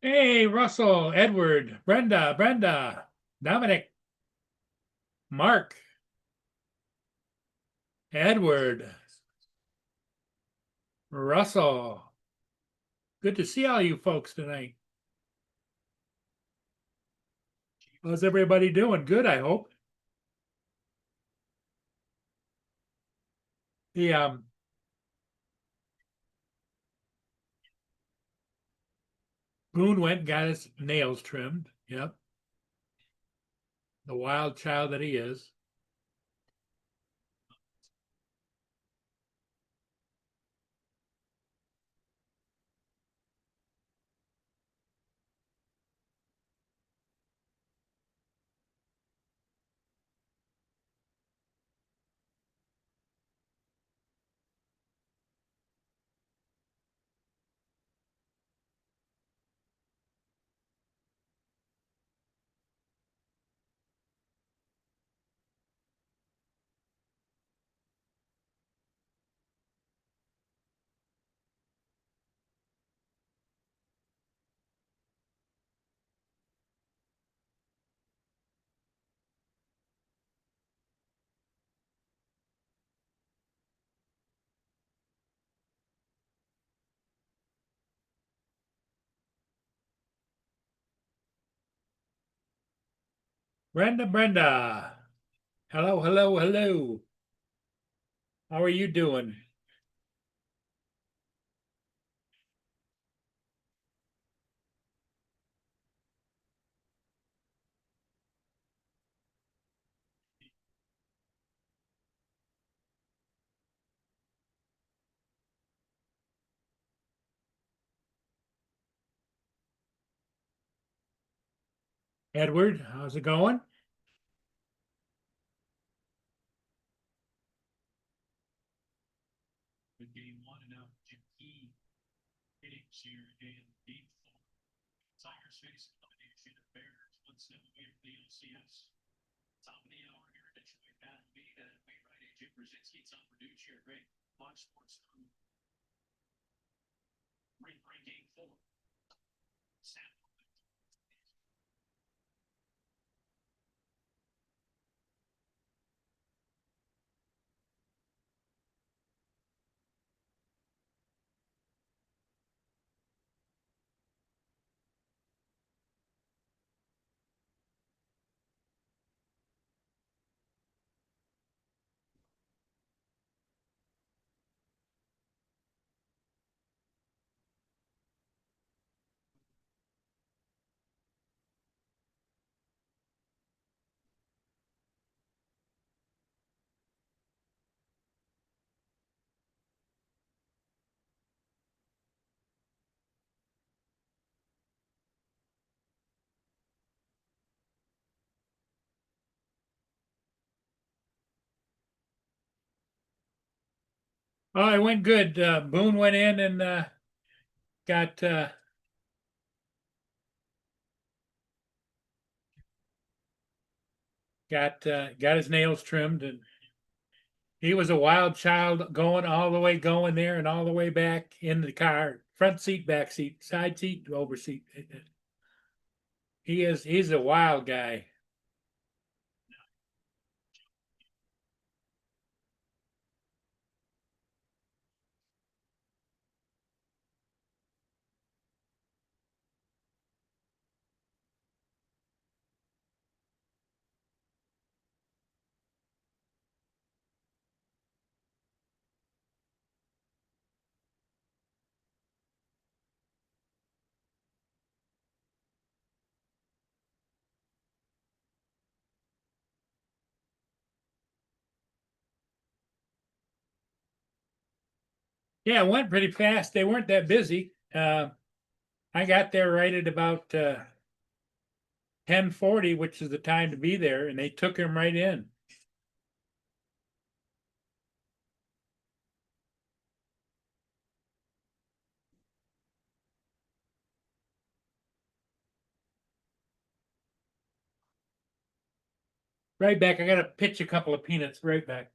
Hey, Russell, Edward, Brenda, Dominic, Mark, Edward, Russell. Good to see all you folks tonight. How's everybody doing? Good, I hope. The Boone went and got his nails trimmed. Yep, the wild child that he is. Brenda. Hello. How are you doing? Edward, how's it going? Oh, it went good. Boone went in and got got his nails trimmed, and he was a wild child going all the way going there and all the way back in the car, front seat, back seat, side seat, over seat. He's a wild guy. Yeah, it went pretty fast. They weren't that busy. I got there right at about 10:40, which is the time to be there, and they took him right in. Right back. I got to pitch a couple of peanuts. Right back.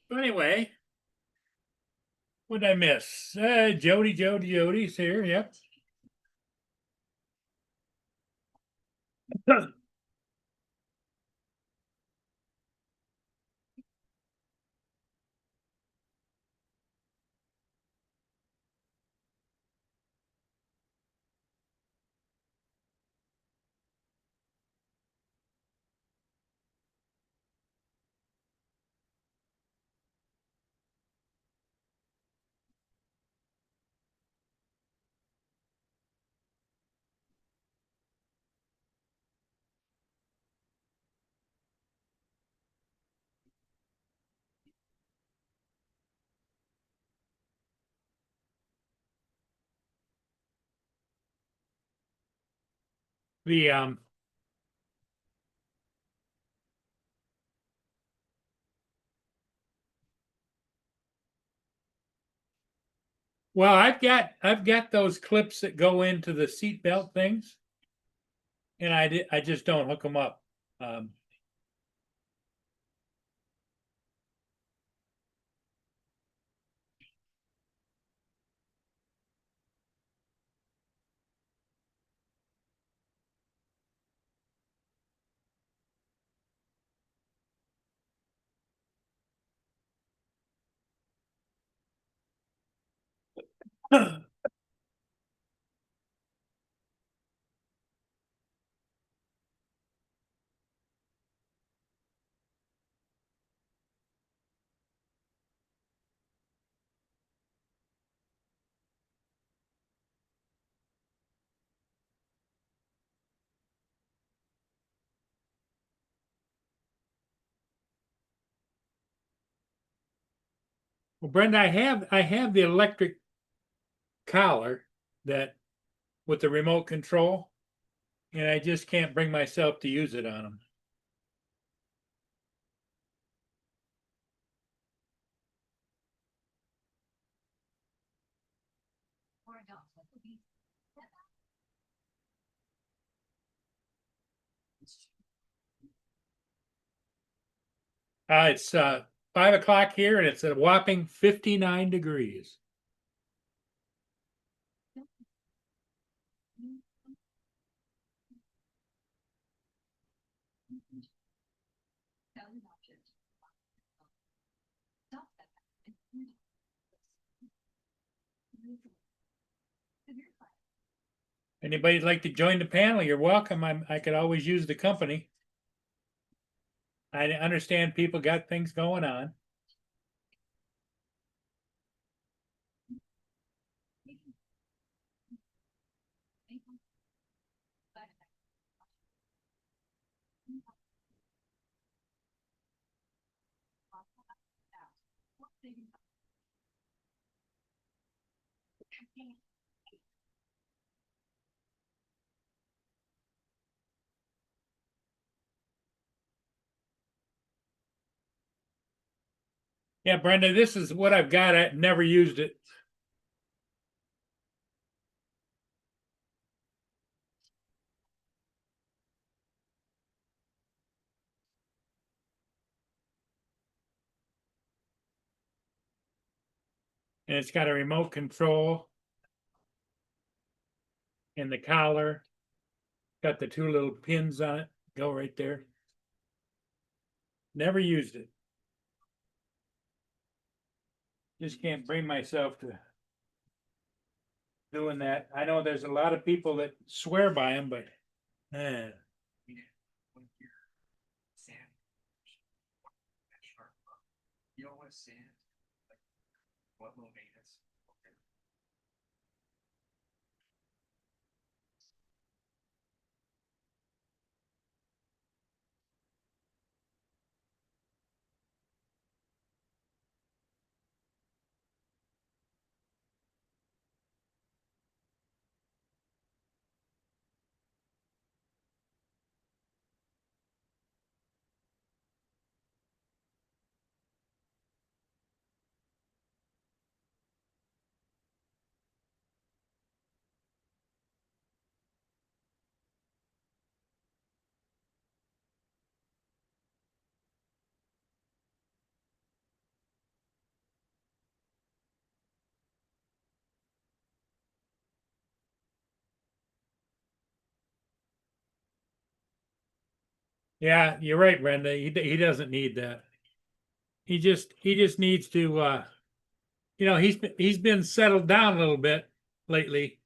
But anyway, what did I miss? Jody's here. Yep. The Well, I've got those clips that go into the seatbelt things, and I just don't hook them up. Um, well, Brenda, I have the electric collar that with the remote control, and I just can't bring myself to use it on them. It's 5 o'clock here, and it's a whopping 59 degrees. Anybody'd like to join the panel, you're welcome. I could always use the company. I understand people got things going on. Yeah, Brenda, this is what I've got. I've never used it. And it's got a remote control and the collar. Got the two little pins on it. Go right there. Never used it. Just can't bring myself to doing that. I know there's a lot of people that swear by them, but eh. You don't want to sand, like, what low maintenance? Yeah, you're right, Brenda. He doesn't need that. He just needs to he's been settled down a little bit lately.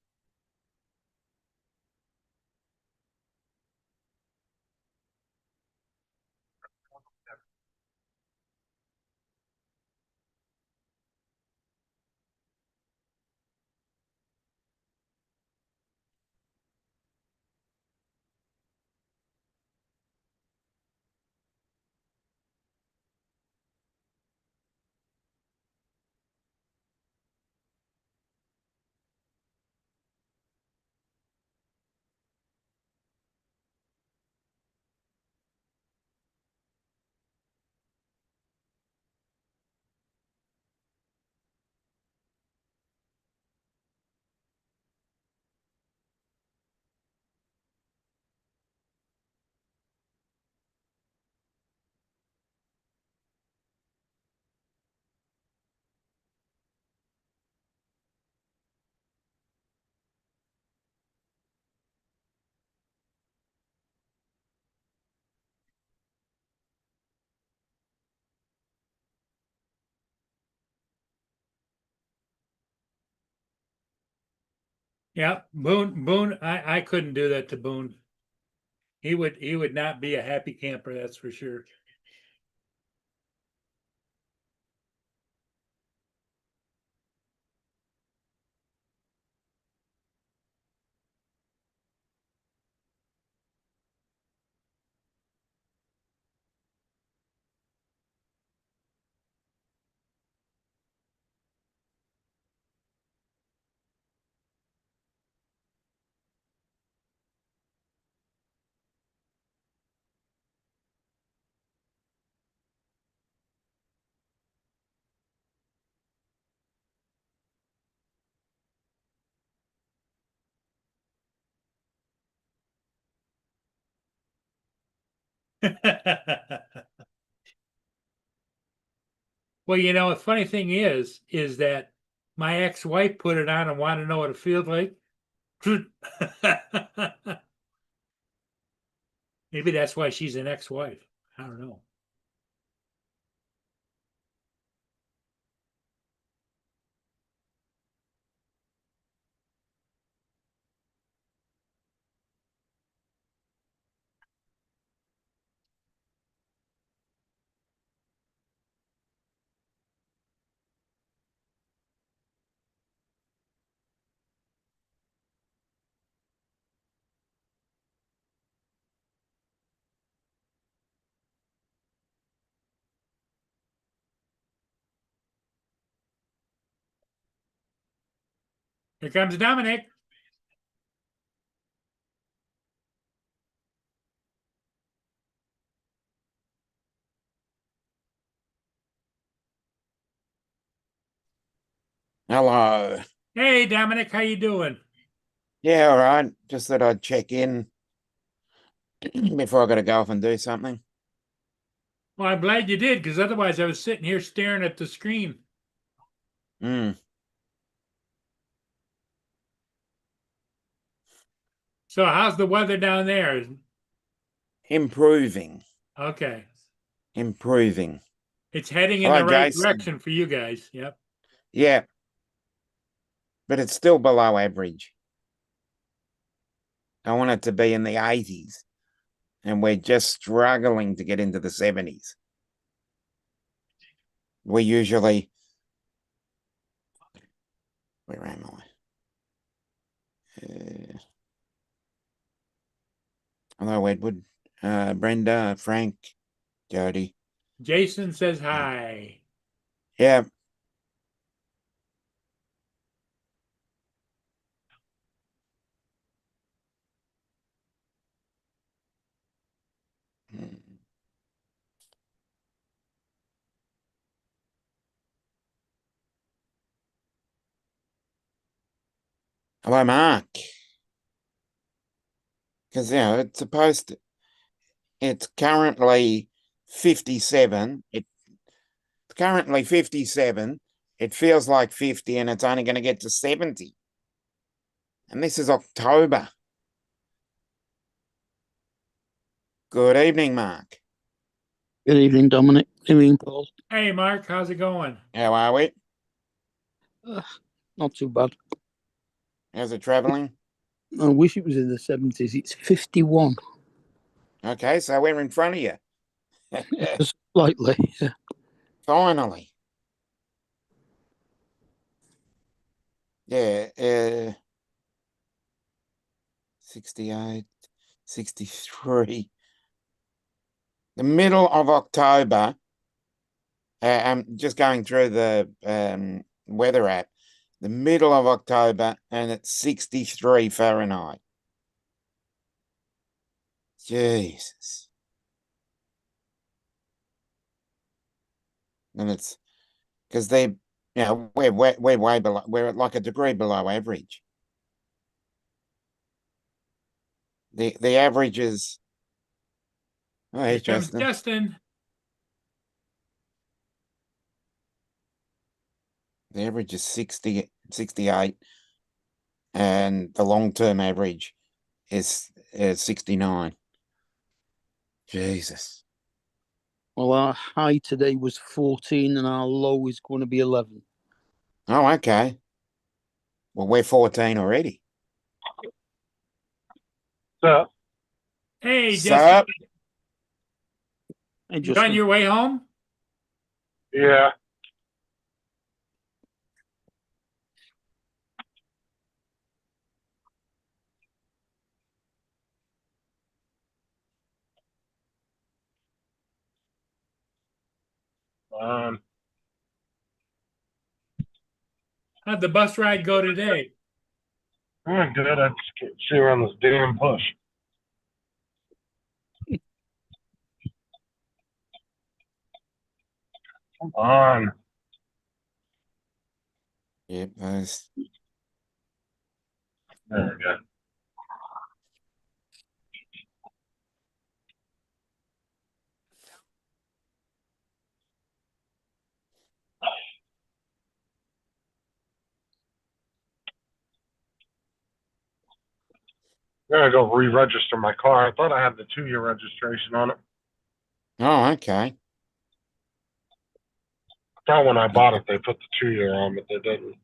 Yeah, Boone, I couldn't do that to Boone. He would not be a happy camper, that's for sure. Well, the funny thing is that my ex-wife put it on and wanted to know what it feels like. Maybe that's why she's an ex-wife. I don't know. Here comes Dominic. Hello. Hey, Dominic, how you doing? Yeah, all right. Just thought I'd check in before I got to go off and do something. Well, I'm glad you did, because otherwise I was sitting here staring at the screen. Hmm. So how's the weather down there? Improving. Okay. Improving. It's heading in Hello, the right Jason. direction for you guys. Yep. Yeah, but it's still below average. I want it to be in the 80s, and we're just struggling to get into the 70s. We usually, where am I? Hello, Edward, Brenda, Frank, Jody. Jason says hi. Yeah. Hello, Mark. Because, it's supposed to, it's currently 57. It's currently 57. It feels like 50 and it's only going to get to 70. And this is October. Good evening, Mark. Good evening, Dominic. Good evening, Paul. Hey, Mark, how's it going? How are we? Not too bad. How's it traveling? I wish it was in the 70s. It's 51. Okay, so we're in front of you. Just slightly. Yeah. Finally. Yeah, 68, 63. The middle of October. I'm just going through the weather app. The middle of October, and it's 63 Fahrenheit. Jesus. And it's because we're way below, we're at like a degree below average. The average is, oh, hey, Here comes Justin. Justin. The average is 60, 68, and the long-term average is 69. Jesus. Well, our high today was 14 and our low is going to be 11. Oh, okay. Well, we're 14 already. So, Hey, Sup? Justin, And you just on your way home? yeah, um, How'd the bus ride go today? I'm good. I just can't see around this damn bush. Come on. Yep, those. There we go. I'm gonna go re-register my car. I thought I had the 2-year registration on it. Oh, okay. I thought when I bought it they put the 2-year on, but they didn't.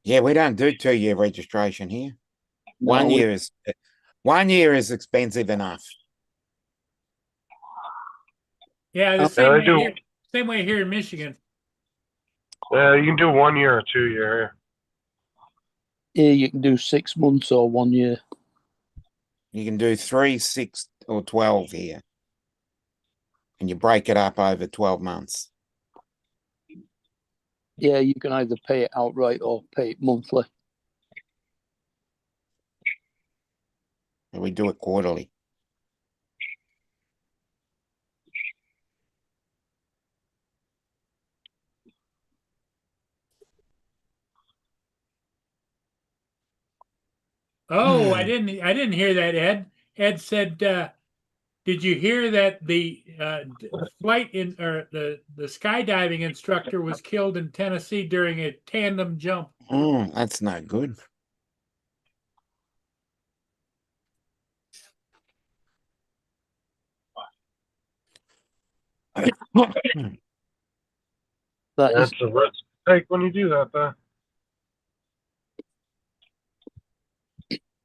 Yeah, we don't do 2-year registration here. No, 1 year is 1 year is expensive enough. Yeah, the Oh, same they way do. here, same way here in Michigan. Yeah, you can do 1 year or 2-year. here you can do 6 months or 1 year. You can do 3, 6, or 12 here. And you break it up over 12 months. Yeah, you can either pay it outright or pay it monthly. And we do it quarterly. Oh, I didn't hear that, Ed. Ed said, did you hear that the flight in or the skydiving instructor was killed in Tennessee during a tandem jump? Oh, that's no good. That is That's a risk to take when you do that, though.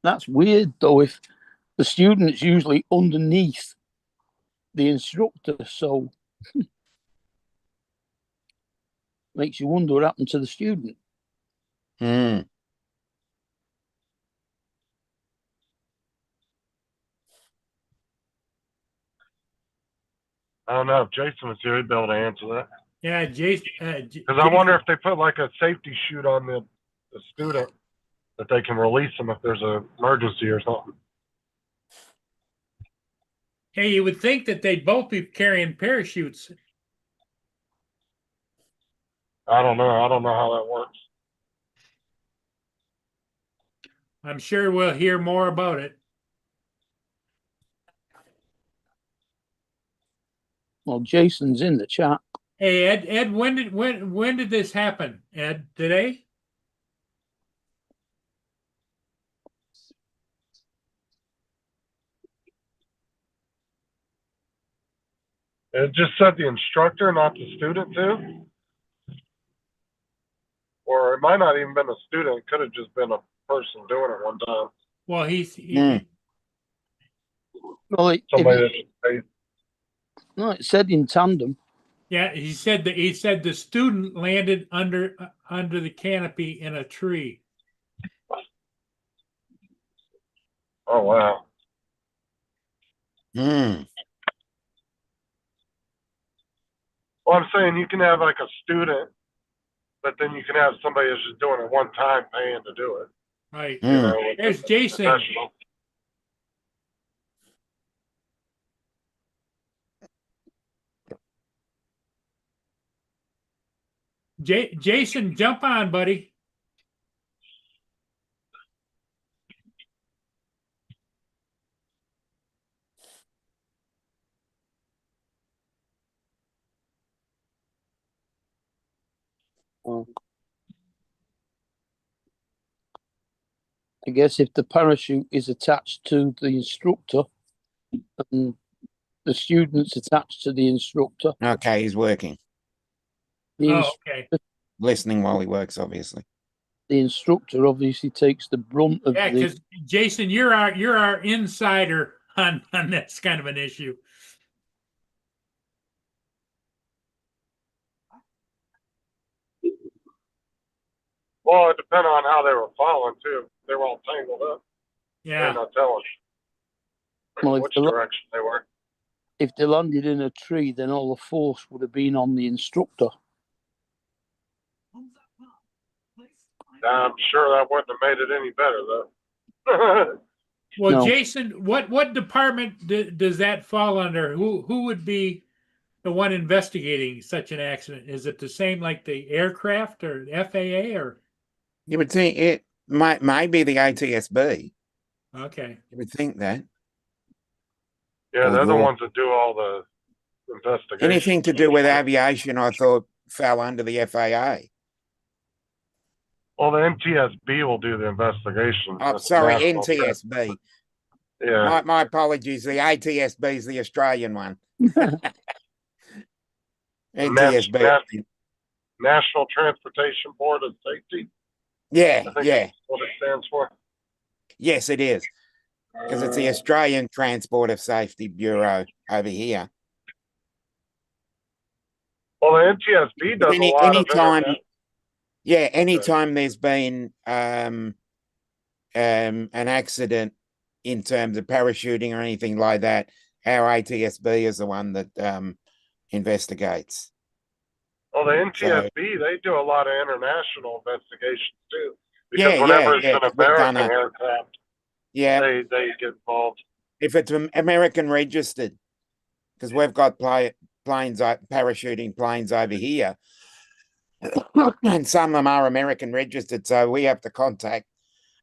that's weird though. If the student's usually underneath the instructor, so makes you wonder what happened to the student. Hmm. I don't know if Jason was here, he'd be able to answer that. Yeah, Jason. Because I wonder if they put like a safety chute on the student that they can release them if there's an emergency or something. Hey, you would think that they'd both be carrying parachutes. I don't know. I don't know how that works. I'm sure we'll hear more about it. Well, Jason's in the chat. Hey, Ed, when did this happen? Ed, today? It just said the instructor, not the student too? Or it might not even been a student, it could have just been a person doing it one time. Well, Hmm. Well, Somebody that just paid. no, it said in tandem. yeah, he said the student landed under the canopy in a tree. Oh, wow. Hmm. Well, I'm saying you can have like a student, but then you can have somebody that's just doing it one time paying to do it. Right. You Hmm. know, with There's the Jason. professional. Jason, jump on, buddy. I guess if the parachute is attached to the instructor and the student's attached to the instructor, Okay, he's working. the, Oh, ins- okay. Listening while he works, obviously. the instructor obviously takes the brunt of Yeah, the. because Jason, you're our insider on this kind of an issue. Well, it depends on how they were following too. If they were all tangled up. They're Yeah. not telling Well, if which the lo- direction they were. If they landed in a tree, then all the force would have been on the instructor. I'm sure that wouldn't have made it any better though. Well, No. Jason, what department does that fall under? Who would be the one investigating such an accident? Is it the same like the aircraft or FAA or? You would think it might be the ATSB. Okay. You would think that. Yeah, Or they're the your- ones that do all the investigation. Anything to do with aviation, I thought fell under the FAA. Well, the NTSB will do the investigation. Oh, That's sorry, National NTSB. Yeah. My apologies. The ATSB is the Australian one. NTSB. National Transportation Board of Safety. Yeah, I think yeah. that's what it stands for. Yes, it is. Because it's the Australian Transport of Safety Bureau over here. Well, the NTSB does a lot of Anytime, internet. yeah, anytime there's been an accident in terms of parachuting or anything like that, our ATSB is the one that investigates. Well, the NTSB, they do a lot of international investigations too. Because Yeah, whenever yeah, it's yeah, an 'cause we've done American aircraft, Yeah, they get involved. if it's American registered, because we've got planes, parachuting planes over here, and some of them are American registered, so we have to contact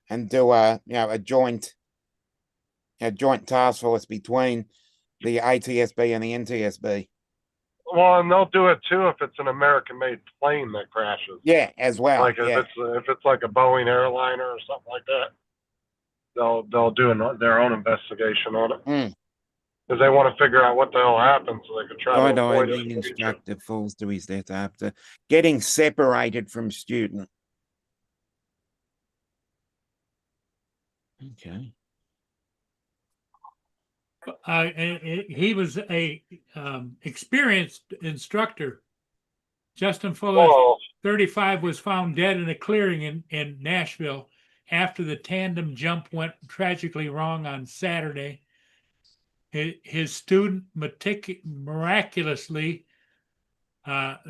and do a joint task force between the ATSB and the NTSB. Well, and they'll do it too if it's an American-made plane that crashes. Yeah, as well. Like yeah. if it's like a Boeing airliner or something like that, they'll do their own investigation on it Mm. because they want to figure out what the hell happened so they can try to avoid it. Skydiving instructor falls to his death after getting separated from student. Okay. He was a experienced instructor. Justin Fuller, Well, 35, was found dead in a clearing in Nashville after the tandem jump went tragically wrong on Saturday. His student miraculously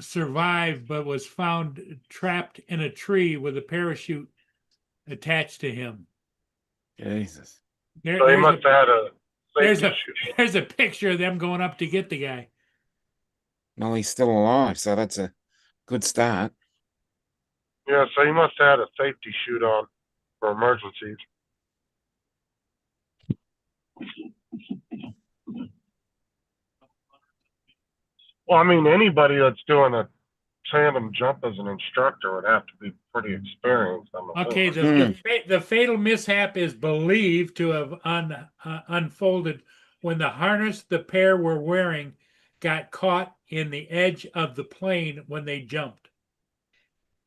survived, but was found trapped in a tree with a parachute attached to him. Jesus. so he must have had a there's safety a issue. there's a picture of them going up to get the guy. Well, he's still alive, so that's a good start. Yeah, so he must have had a safety chute on for emergencies. Well, I mean, anybody that's doing a tandem jump as an instructor would have to be pretty experienced. Okay, the fatal mishap is believed to have unfolded when the harness the pair were wearing got caught in the edge of the plane when they jumped.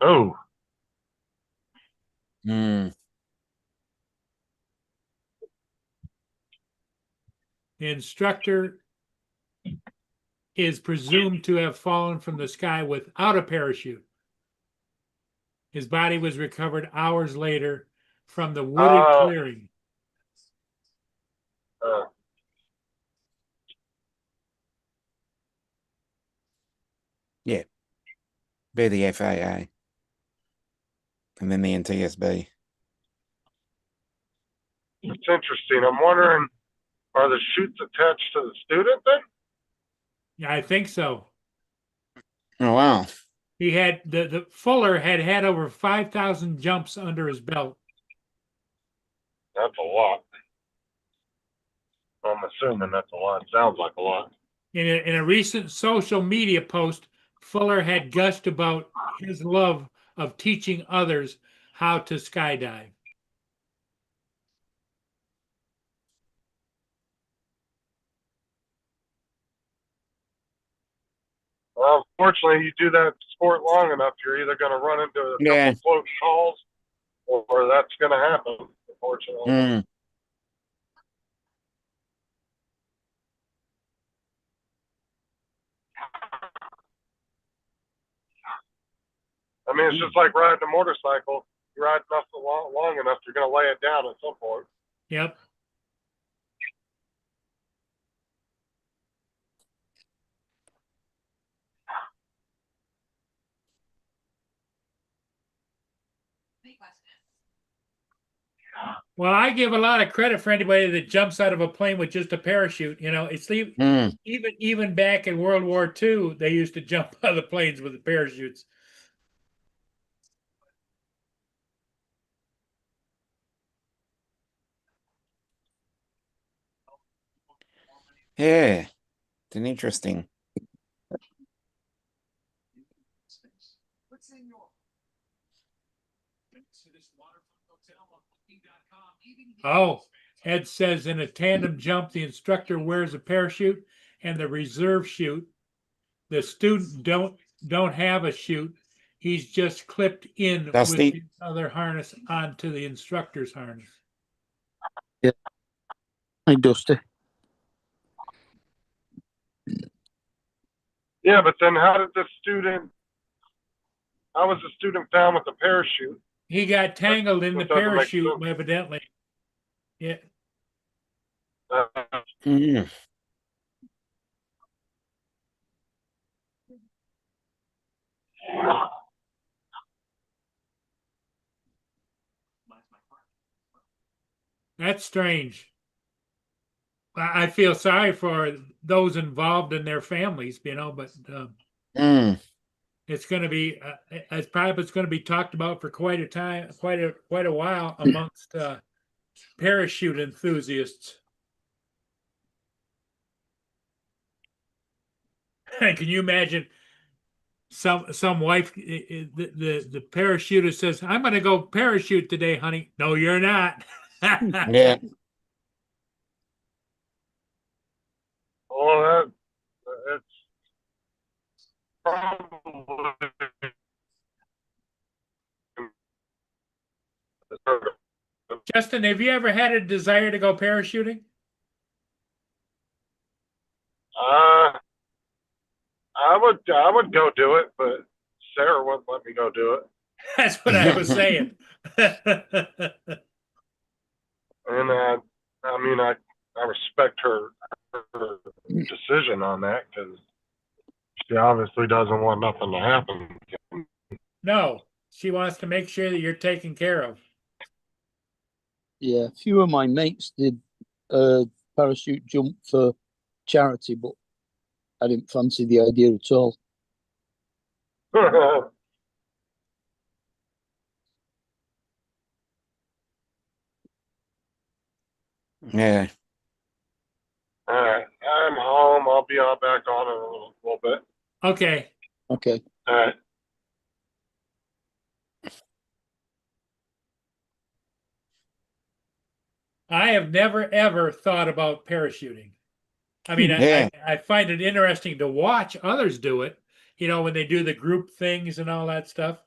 Oh, Hmm. The instructor is presumed to have fallen from the sky without a parachute. His body was recovered hours later from the wooded clearing. uh, Be the FAA. And then the NTSB. it's interesting. I'm wondering, are the chutes attached to the student then? Yeah, I think so. Oh, wow. He had the Fuller had over 5,000 jumps under his belt. That's a lot. I'm assuming that's a lot. Sounds like a lot. In a recent social media post, Fuller had gushed about his love of teaching others how to skydive. Well, unfortunately, you do that sport long enough, you're either going to run into a Yeah. couple close calls, or that's going to happen. Unfortunately. Hmm. I mean, it's just like riding a motorcycle. You ride enough long enough, you're going to lay it down at some point. Yep. Well, I give a lot of credit for anybody that jumps out of a plane with just a parachute. You know, it's Hmm. even back in World War II, they used to jump out of the planes with the parachutes. Yeah. It's an interesting. What's in your Oh, Ed says in a tandem jump, the instructor wears a parachute and the reserve chute. The student don't have a chute. He's just clipped in Dusty? with the other harness onto the instructor's harness. Hey, Dusty. Yeah, but then how was the student found with the parachute? He got tangled in the That doesn't make parachute, sense. evidently. Yeah. Uh, Hmm. That's strange. I feel sorry for those involved and their families, you know, but Hmm. it's going to be it's probably going to be talked about for quite a time, quite a while amongst parachute enthusiasts. Can you imagine some wife, the parachutist says, "I'm going to go parachute today, honey." No, you're not. Yeah. well, it's probably Justin, have you ever had a desire to go parachuting? I would go do it, but Sarah wouldn't let me go do it. That's what I was saying. And I mean, I respect her decision on that because she obviously doesn't want nothing to happen. No, she wants to make sure that you're taken care of. Yeah, a few of my mates did parachute jump for charity, but I didn't fancy the idea at all. Yeah. All right, I'm home. I'll be on back on in a little bit. Okay. Okay. All right. I have never ever thought about parachuting. I mean, Yeah. I find it interesting to watch others do it, you know, when they do the group things and all that stuff.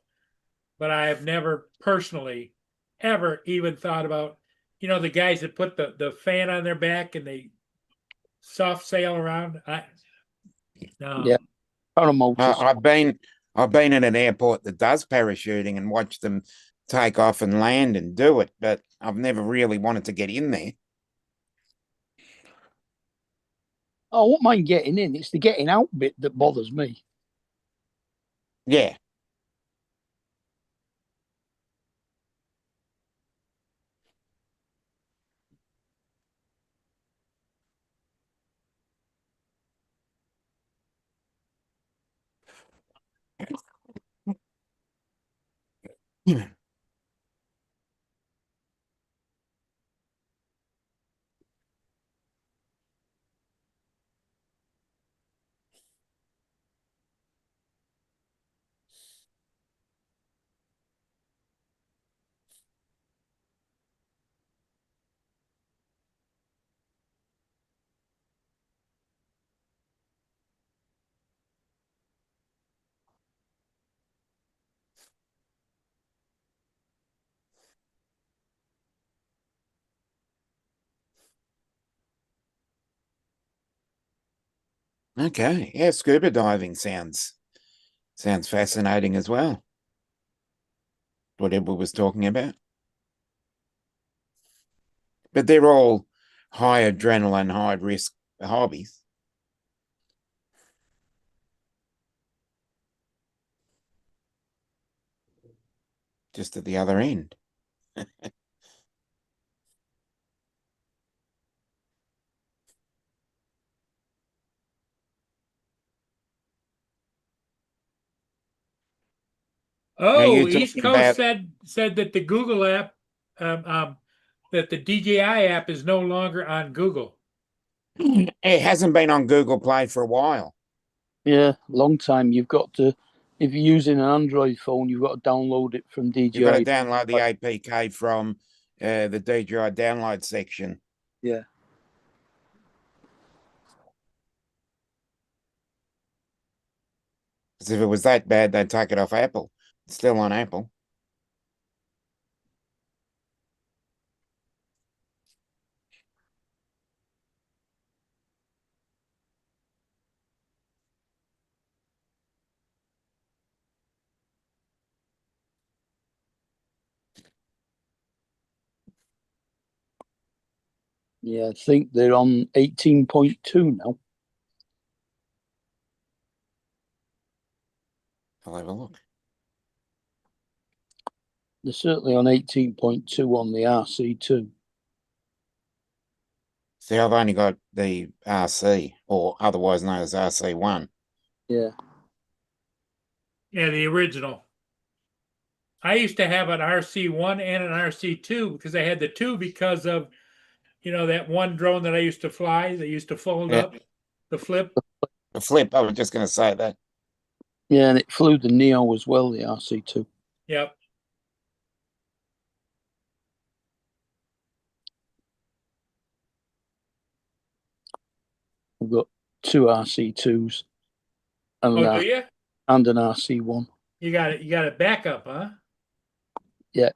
But I have never personally ever even thought about, you know, the guys that put the fan on their back and they soft sail around. No. Yeah. Paramotors. I've been at an airport that does parachuting and watched them take off and land and do it, but I've never really wanted to get in there. Oh, I won't mind getting in. It's the getting out bit that bothers me. Yeah. Okay. Yeah, scuba diving sounds fascinating as well. What Edward was talking about. But they're all high adrenaline, high risk hobbies. Just at the other end. Oh, you East talking Coast about- said that the Google app, that the DJI app is no longer on Google. It hasn't been on Google Play for a while. Yeah, long time. You've got to, if you're using an Android phone, you've got to download it from DJI. You've got to download the APK from the DJI download section. Yeah. Because if it was that bad, they'd take it off Apple. It's still on Apple. Yeah, I think they're on 18.2 now. I'll have a look. They're certainly on 18.2 on the RC2. See, I've only got the RC, or otherwise known as RC1. Yeah. Yeah, the original. I used to have an RC1 and an RC2 because I had the two because of, you know, that one drone that I used to fly that used to fold Yeah. up, the flip. The flip, I was just going to say that. Yeah, and it flew the Neo as well, the RC2. Yep. We've got two RC2s and, Oh, do you? and an RC1. You got it. You got it back up, huh? Yeah.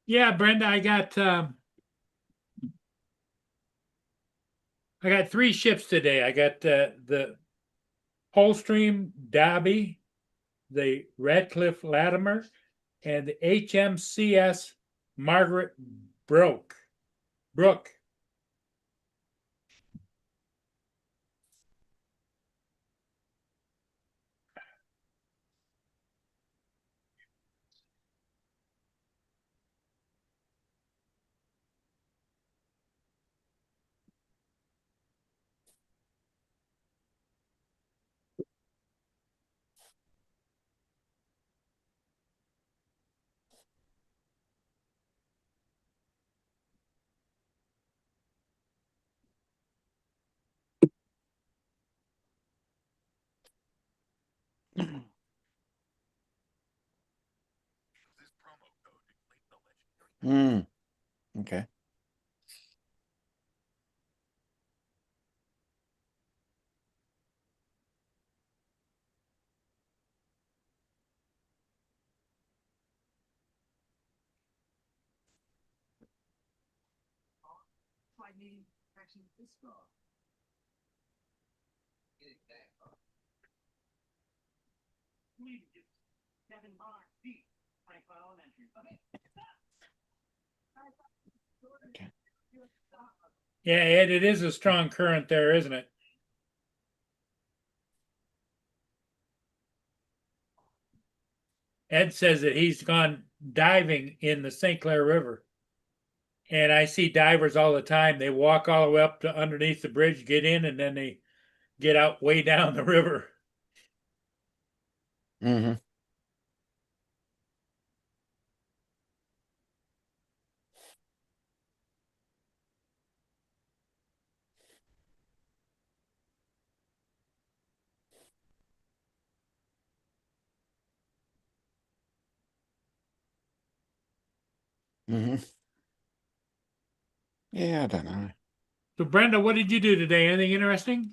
Yeah, Brenda, I got three ships today. I got the Polstream Dobby, the Radcliffe Latimer, and the HMCS Margaret Broke. Brooke. Hmm. Okay. Yeah, Ed, it is a strong current there, isn't it? Ed says that he's gone diving in the St. Clair River. And I see divers all the time. They walk all the way up to underneath the bridge, get in, and then they get out way down the river. Mm-hmm. Mm-hmm. Yeah, I don't know. So, Brenda, what did you do today? Anything interesting?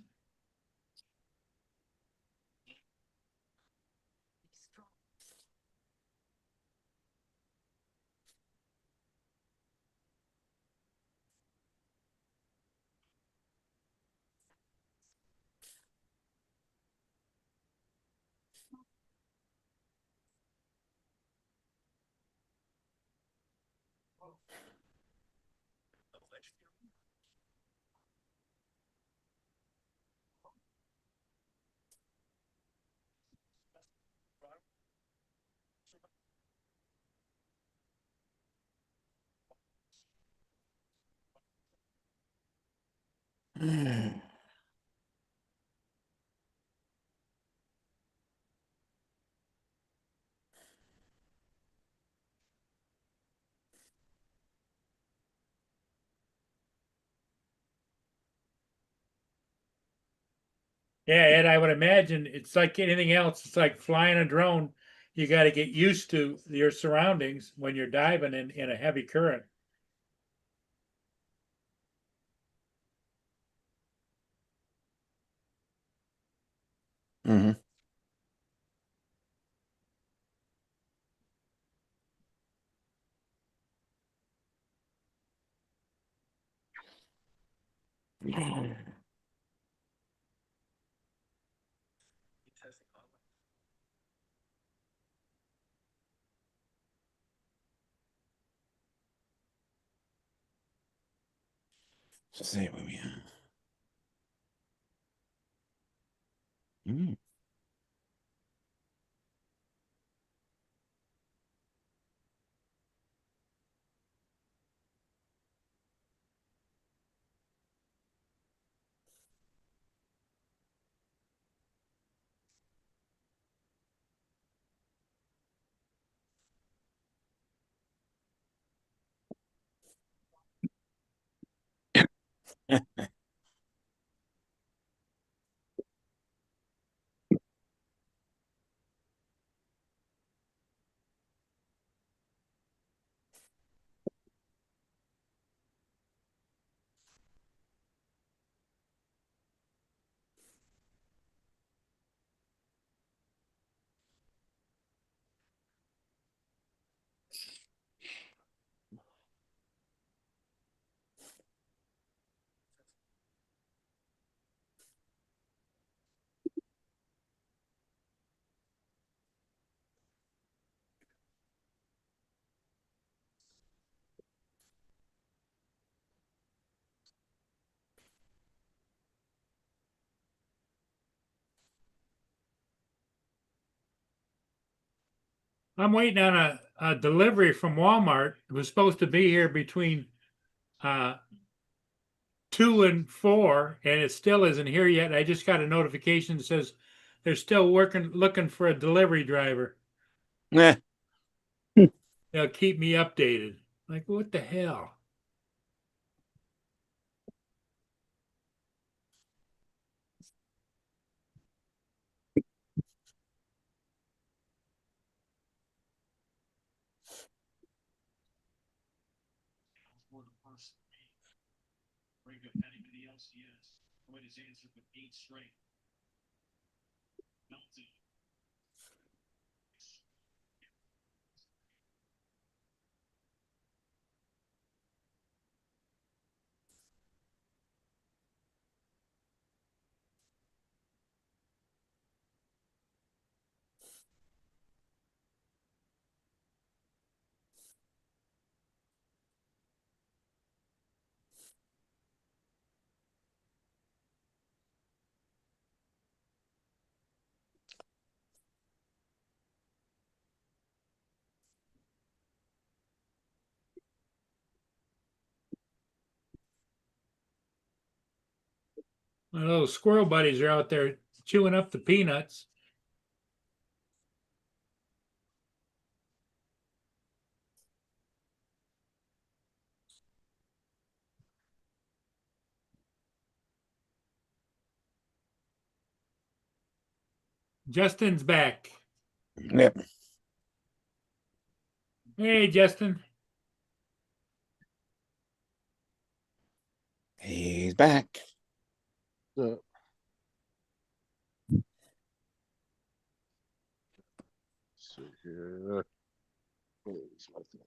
Yeah, Ed, I would imagine it's like anything else. It's like flying a drone. You got to get used to your surroundings when you're diving in a heavy current. Mm-hmm. Let's see where we are. Mm. I'm waiting on a delivery from Walmart. It was supposed to be here between 2 and 4, and it still isn't here yet. I just got a notification that says they're still looking for a delivery driver. Yeah. They'll keep me updated. Like, what the hell? For the person. Bring up anybody else, yes. What is answered with 8 straight. Melted. My little squirrel buddies are out there chewing up the peanuts. Justin's back. Yep. Hey, Justin. He's back. So, see here. Where's my thing?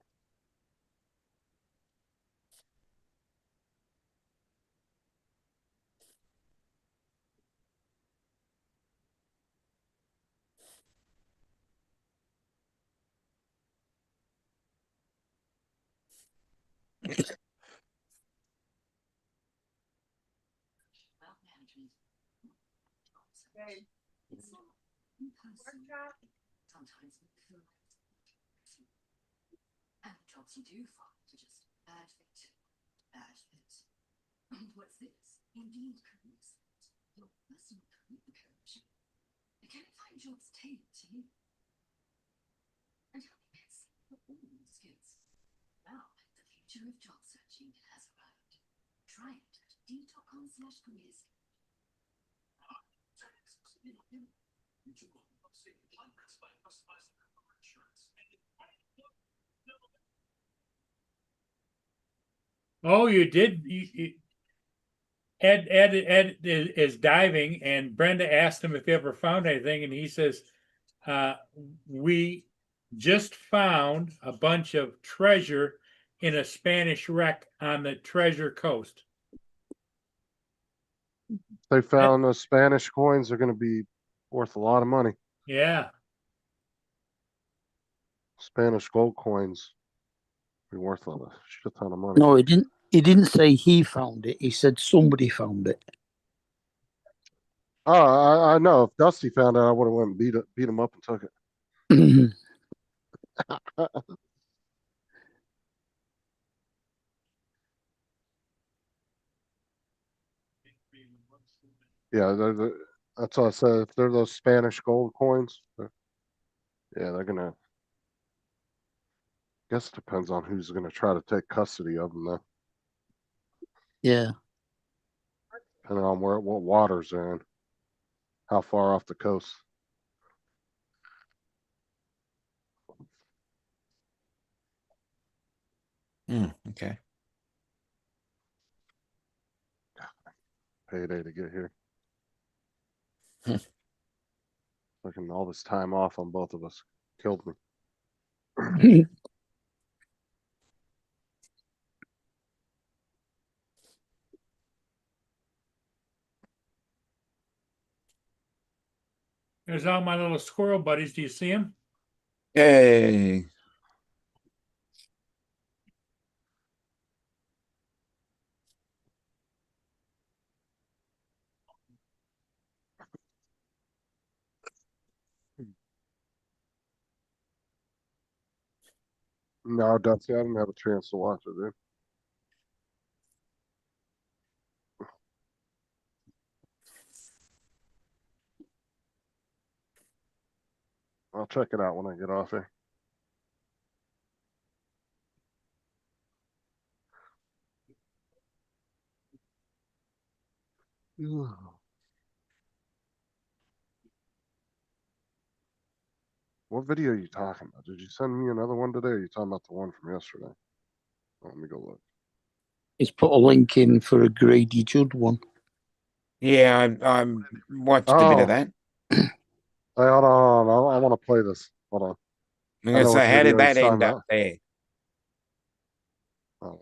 Sometimes we feel like and the jobs you do find are just bad fit. Bad fit. And what's this? Indeed careers. Your personal career coach. You can find jobs tailored to you. And help you get for all your skills. Now, the future of job searching has arrived. Try it at d.com/careers. Oh, you did. Ed is diving, and Brenda asked him if he ever found anything, and he says, "We just found a bunch of treasure in a Spanish wreck on the Treasure Coast." They found those Spanish coins are going to be worth a lot of money. Yeah, Spanish gold coins be worth a shit ton of money. No, he didn't. He didn't say he found it. He said somebody found it. Oh, I know. If Dusty found it, I would have went and beat him up and took it. Yeah, that's what I said. If they're those Spanish gold coins, they're gonna. Guess it depends on who's gonna try to take custody of them, though. Yeah. Depending on what waters they're in, how far off the coast. Okay. Payday to get here. Hmm. Fucking all this time off on both of us killed me. there's all my little squirrel buddies. Do you see them? Yay. No, Dusty, I didn't have a chance to watch it, dude. I'll check it out when I get off here. What video are you talking about? Did you send me another one today? Or are you talking about the one from yesterday? Oh, let me go look. He's put a link in for a Grady Judd one. Yeah, I watched a bit Oh. of that. Hey, hold on. I want to play this. Hold on. I'm I gonna know say, what how did video that he's talking end up about. there? Oh.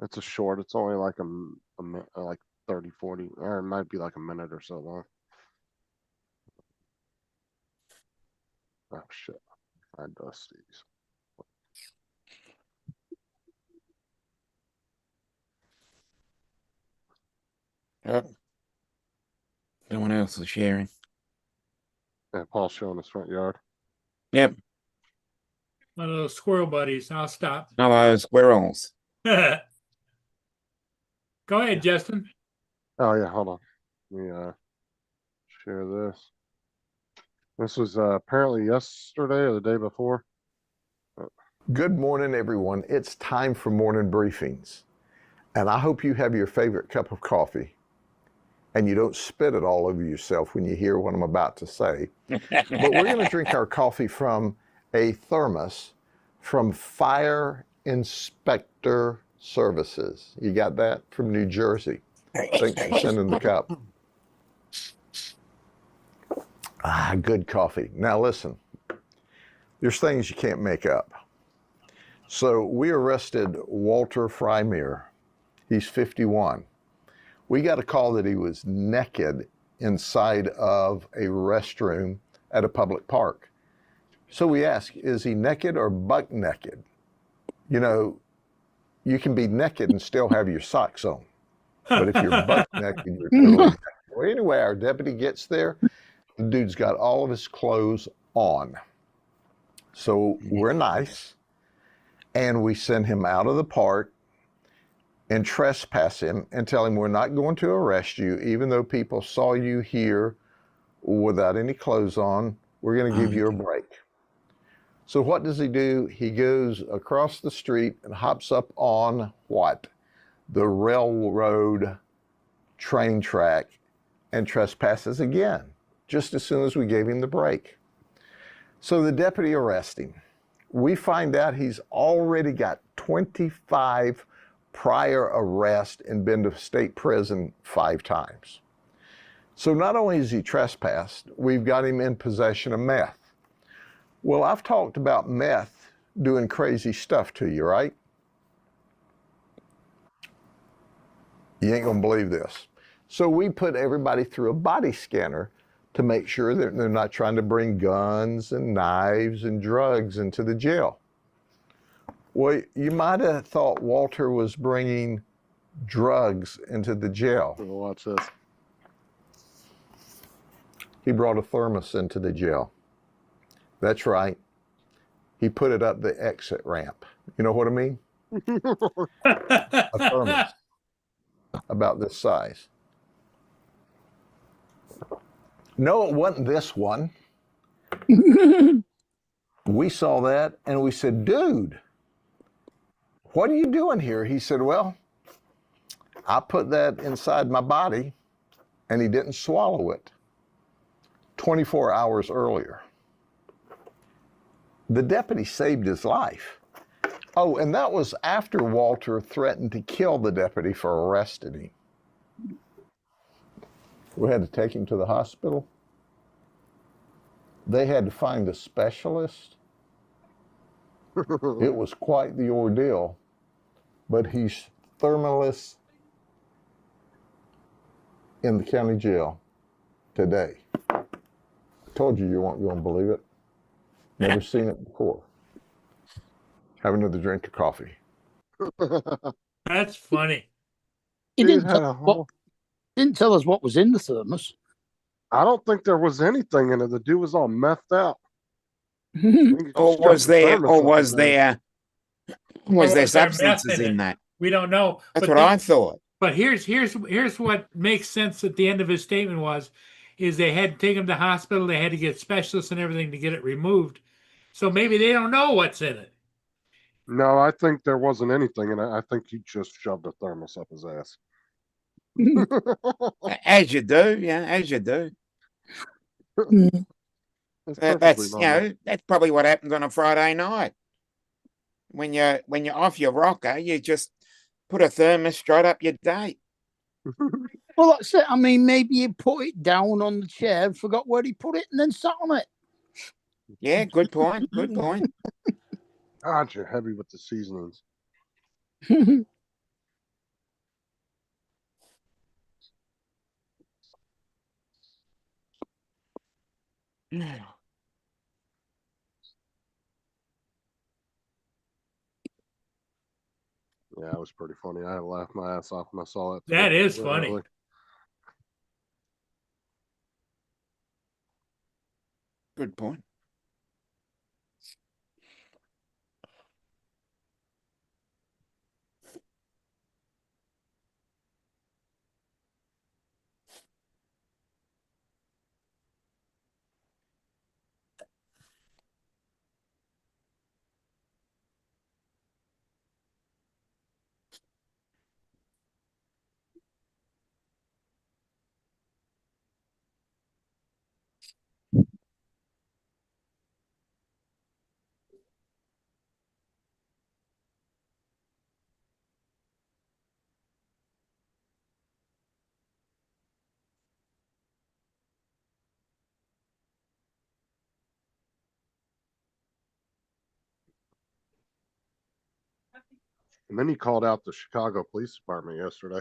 It's a short. It's only like like 30, 40, or it might be like a minute or so long. Oh shit. I Dusty's. Oh, someone else is sharing. Yeah, Paul's showing his front yard. Yep, One of those squirrel buddies. I'll stop. hello, squirrels. Go ahead, Justin. Oh yeah, hold on. Let me share this. This was apparently yesterday or the day before. Good morning, everyone. It's time for morning briefings. And I hope you have your favorite cup of coffee and you don't spit it all over yourself when you hear what I'm about to say. But we're going to drink our coffee from a thermos from Fire Inspector Services. You got that? From New Jersey. Thanks for sending the cup. Ah, good coffee. Now listen, there's things you can't make up. So we arrested Walter Frymere. He's 51. We got a call that he was naked inside of a restroom at a public park. So we asked, is he naked or buck naked? You know, you can be naked and still have your socks on. But if you're buck naked, you're totally naked. Well, anyway, our deputy gets there. The dude's got all of his clothes on. So we're nice. And we send him out of the park and trespass him and tell him we're not going to arrest you, even though people saw you here without any clothes on. We're going to give you a break. So what does he do? He goes across the street and hops up on what? The railroad train track and trespasses again, just as soon as we gave him the break. So the deputy arrests him. We find out he's already got 25 prior arrests and been to state prison 5 times. So not only is he trespassed, we've got him in possession of meth. Well, I've talked about meth doing crazy stuff to you, right? You ain't gonna believe this. So we put everybody through a body scanner to make sure that they're not trying to bring guns and knives and drugs into the jail. Well, you might have thought Walter was bringing drugs into the jail. Watch this. He brought a thermos into the jail. That's right. He put it up the exit ramp. You know what I mean? A thermos about this size. No, it wasn't this one. We saw that and we said, dude, what are you doing here? He said, well, I put that inside my body and he didn't swallow it 24 hours earlier. The deputy saved his life. Oh, and that was after Walter threatened to kill the deputy for arresting him. We had to take him to the hospital. They had to find a specialist. It was quite the ordeal, but he's thermaless in the county jail today. I told you weren't going to believe it. Never seen it before. Have another drink of coffee. That's funny. He Dude didn't had tell, a whole. didn't tell us what was in the thermos. I don't think there was anything in it. The dude was all methed out. I think he Or just was shoved the there, thermos or up was his ass. there, Or was there was there meth substances in in it? that? We don't know. That's But what I thought. But here's what makes sense at the end of his statement is they had to take him to hospital. They had to get specialists and everything to get it removed. So maybe they don't know what's in it. No, I think there wasn't anything in it. I think he just shoved a thermos up his ass. As you do, yeah, as you do. That's That's perfectly normal. that's probably what happens on a Friday night. When you're off your rocker, you just put a thermos straight up your date. Well, that's it. I mean, maybe he put it down on the chair and forgot where he put it and then sat on it. Yeah, good point. Good point. God, you're heavy with the seasonings. Yeah, it was pretty funny. I laughed my ass off when I saw it. That is literally. funny. Good point. And then he called out the Chicago Police Department yesterday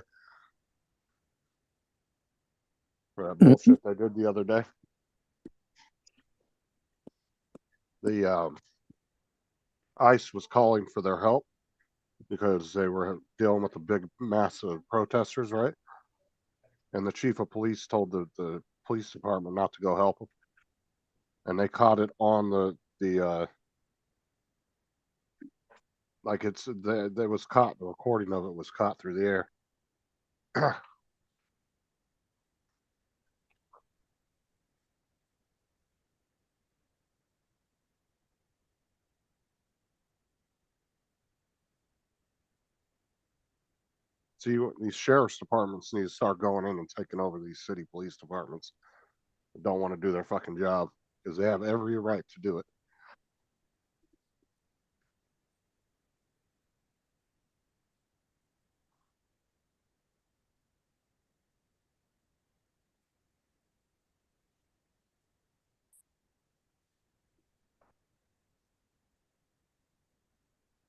for that bullshit they did the other day. The ICE was calling for their help because they were dealing with a big mass of protesters, right? And the chief of police told the police department not to go help them. And they caught it on the like there was caught, the recording of it was caught through the air. See, these sheriff's departments need to start going in and taking over these city police departments that don't want to do their fucking job because they have every right to do it.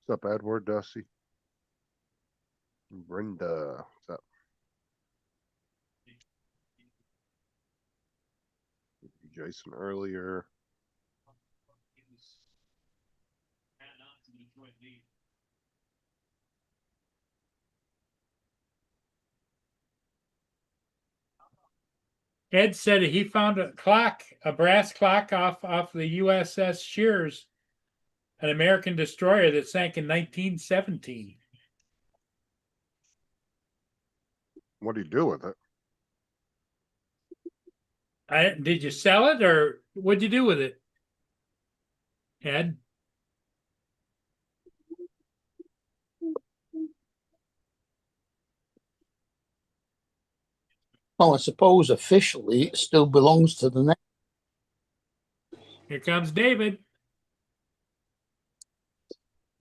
What's up, Edward, Dusty? Brenda, what's up? Jason earlier. Ed said he found a brass clock off the USS Shears, an American destroyer that sank in 1917. What do you do with it? Did you sell it or what'd you do with it, Ed? Well, I suppose officially it still belongs to the next. Here comes David.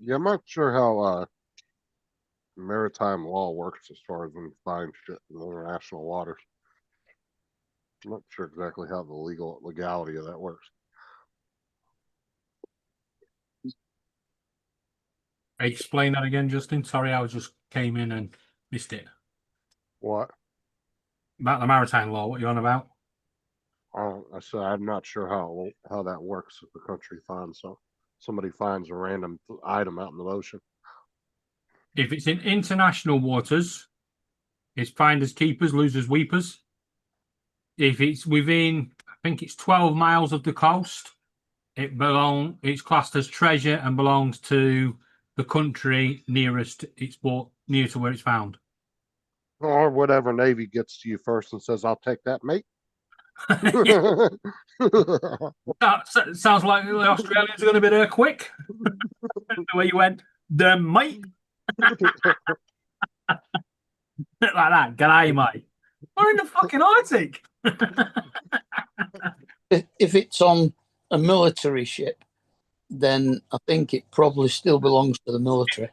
Yeah, I'm not sure how maritime law works as far as when you find shit in international waters. I'm not sure exactly how the legality of that works. Explain that again, Justin. Sorry, I just came in and missed it. What? About the maritime law, what are you on about? I said I'm not sure how that works if the country finds somebody finds a random item out in the ocean. If it's in international waters, it's finders keepers, losers weepers. If it's within, I think it's 12 miles of the coast, It's classed as treasure and belongs to the country nearest near to where it's found. Or whatever Navy gets to you first and says, I'll take that, mate. Sounds like the Australians are going to be there quick. The way you went, the mate. Like that. G'day, mate. We're in the fucking Arctic. If it's on a military ship, then I think it probably still belongs to the military.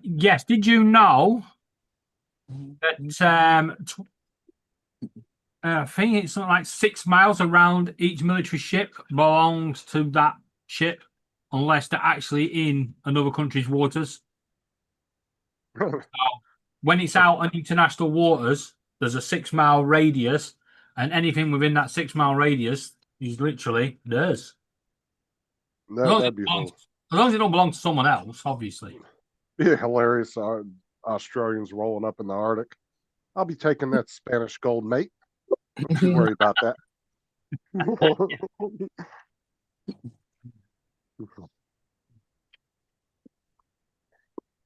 Yes. Did you know that I think it's something like 6 miles around each military ship belongs to that ship, unless they're actually in another country's waters. When it's out on international waters, there's a 6 mile radius, and anything within that 6 mile radius is literally theirs. That'd be As long as it don't belong to someone else, obviously. Yeah, hilarious. Australians rolling up in the Arctic. I'll be taking that Spanish gold, mate. Don't worry about that.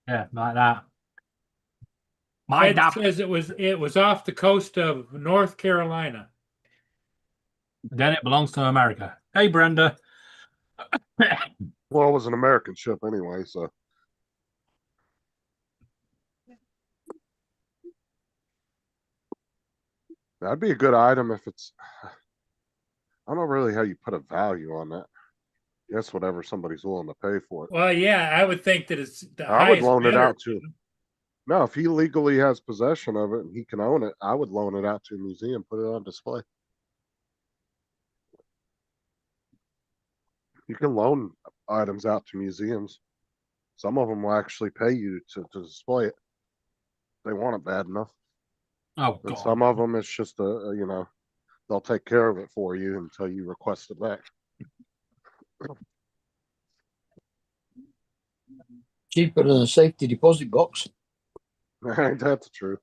Yeah, like that. My Ed dad says it was off the coast of North Carolina. Then it belongs to America. Hey, Brenda. Well, it was an American ship anyway, so. That'd be a good item if it's. I don't know really how you put a value on that. Guess whatever somebody's willing to pay for it. Well, yeah, I would think that it's the I would highest loan it bidder. out to. No, if he legally has possession of it and he can own it, I would loan it out to a museum, put it on display. You can loan items out to museums. Some of them will actually pay you to display it. They want it bad enough. Oh, And God. some of them, it's just they'll take care of it for you until you request it back. Cheaper than a safety deposit box. Ain't that the truth?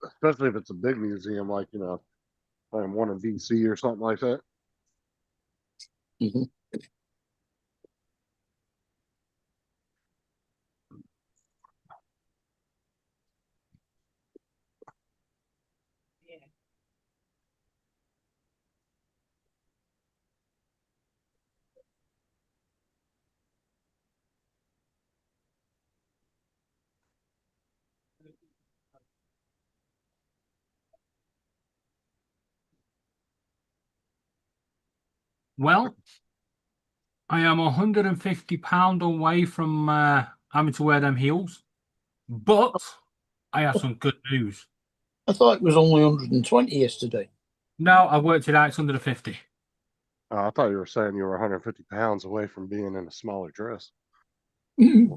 Especially if it's a big museum like, one in DC or something like that. Mhm. Well, I am £150 away from having to wear them heels, but I have some good news. I thought it was only 120 yesterday. No, I worked it out. It's under the 50. I thought you were saying you were 150 pounds away from being in a smaller dress.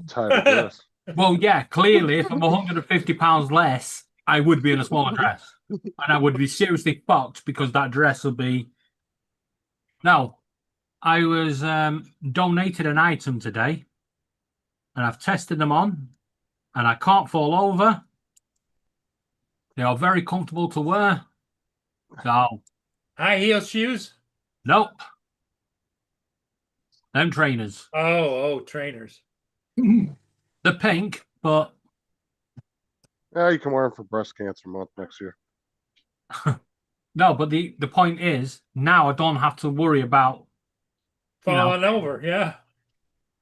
Tighter dress. Well, yeah, clearly, if I'm £150 less, I would be in a smaller dress. And I would be seriously fucked because that dress would be. Now, I was donated an item today, and I've tested them on, and I can't fall over. They are very comfortable to wear. So, High heel shoes? nope. Them trainers. Oh, trainers. They're pink, but Yeah, you can wear them for breast cancer month next year. no, but the point is, now I don't have to worry about Falling over, yeah.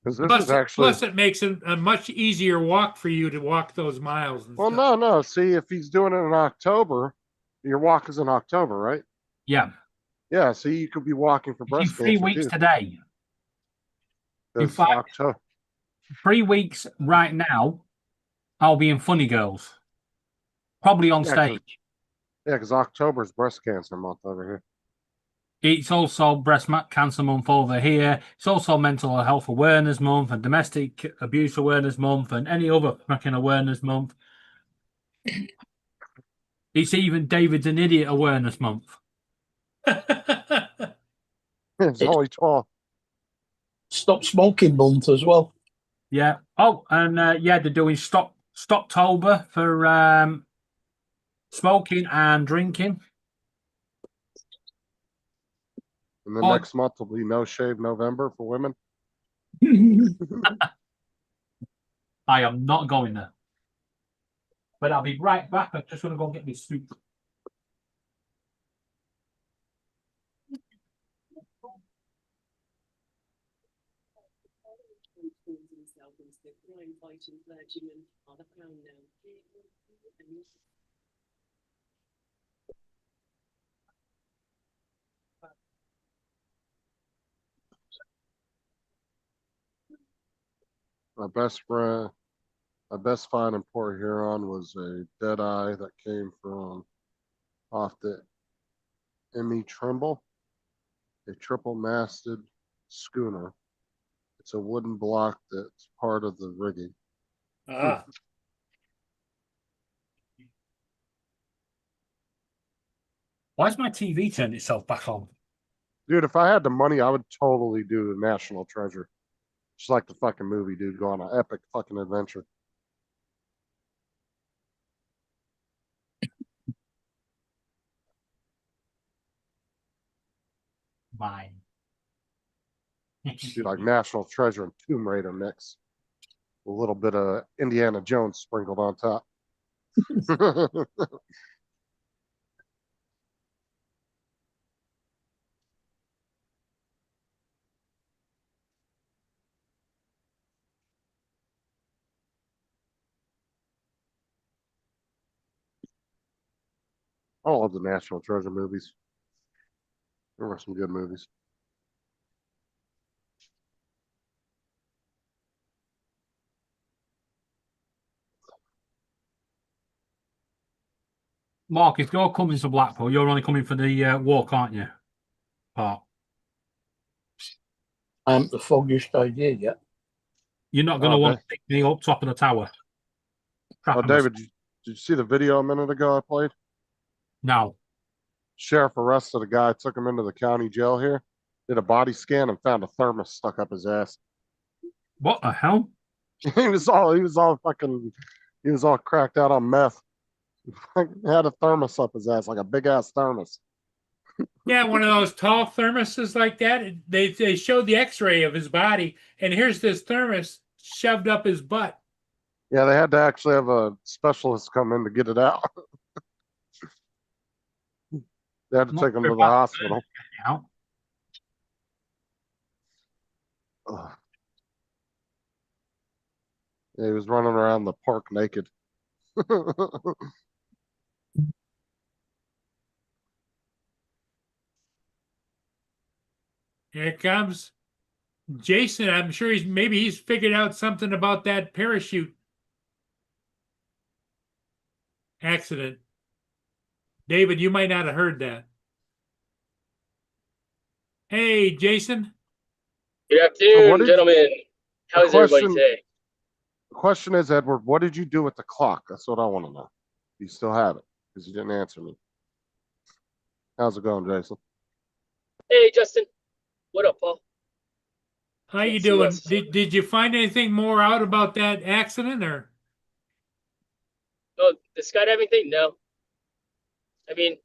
Because this is actually. Plus, it makes it a much easier walk for you to walk those miles. And Well, stuff. no. See, if he's doing it in October, your walk is in October, right? yeah. Yeah. See, you could be walking for In breast 3 cancer weeks too. today. In It's fact- October. 3 weeks right now, I'll be in Funny Girls. Probably on Yeah, 'cause- stage. Yeah, because October is breast cancer month over here. It's also Breast Cancer Month over here. It's also Mental Health Awareness Month and Domestic Abuse Awareness Month and any other fucking awareness month. It's even David's an Idiot Awareness Month. It's only 12. Stop smoking month as well. Yeah. Oh, and yeah, they're doing Stoptober for smoking and drinking. And the Oh. next month will be No Shave November for women. I am not going there. But I'll be right back. I'm just going to go and get me soup. My best friend, my best find in Port Huron was a dead eye that came from off the M.E. Trimble, a triple masted schooner. It's a wooden block that's part of the rigging. Ah, Why's my TV turned itself back on? Dude, if I had the money, I would totally do the National Treasure. Just like the fucking movie, dude. Go on an epic fucking adventure. Mine. Do like National Treasure and Tomb Raider mix. A little bit of Indiana Jones sprinkled on top. I love the National Treasure movies. There were some good movies. Mark, if you're coming to Blackpool, you're only coming for the walk, aren't you? Part. I haven't the foggiest idea yet. You're not going to want to pick me up top of the tower. Oh, David, did you see the video a minute ago I played? No. Sheriff arrested a guy, took him into the county jail here, did a body scan and found a thermos stuck up his ass. What the hell? he was all cracked out on meth. He had a thermos up his ass, like a big ass thermos. yeah, one of those tall thermoses like that. They showed the X-ray of his body, and here's this thermos shoved up his butt. Yeah, they had to actually have a specialist come in to get it out. They had to take him to the hospital. Out. Ugh. Yeah, he was running around the park naked. Here comes Jason. I'm sure he's figured out something about that parachute accident. David, you might not have heard that. Hey, Jason. Good afternoon, gentlemen. How is everybody today? The question is, Edward, what did you do with the clock? That's what I want to know. You still have it because you didn't answer me. How's it going, Jason? Hey, Justin. What up, Paul? How you doing? Did you find anything more out about that accident or? Oh, the skydiving thing? No. I mean,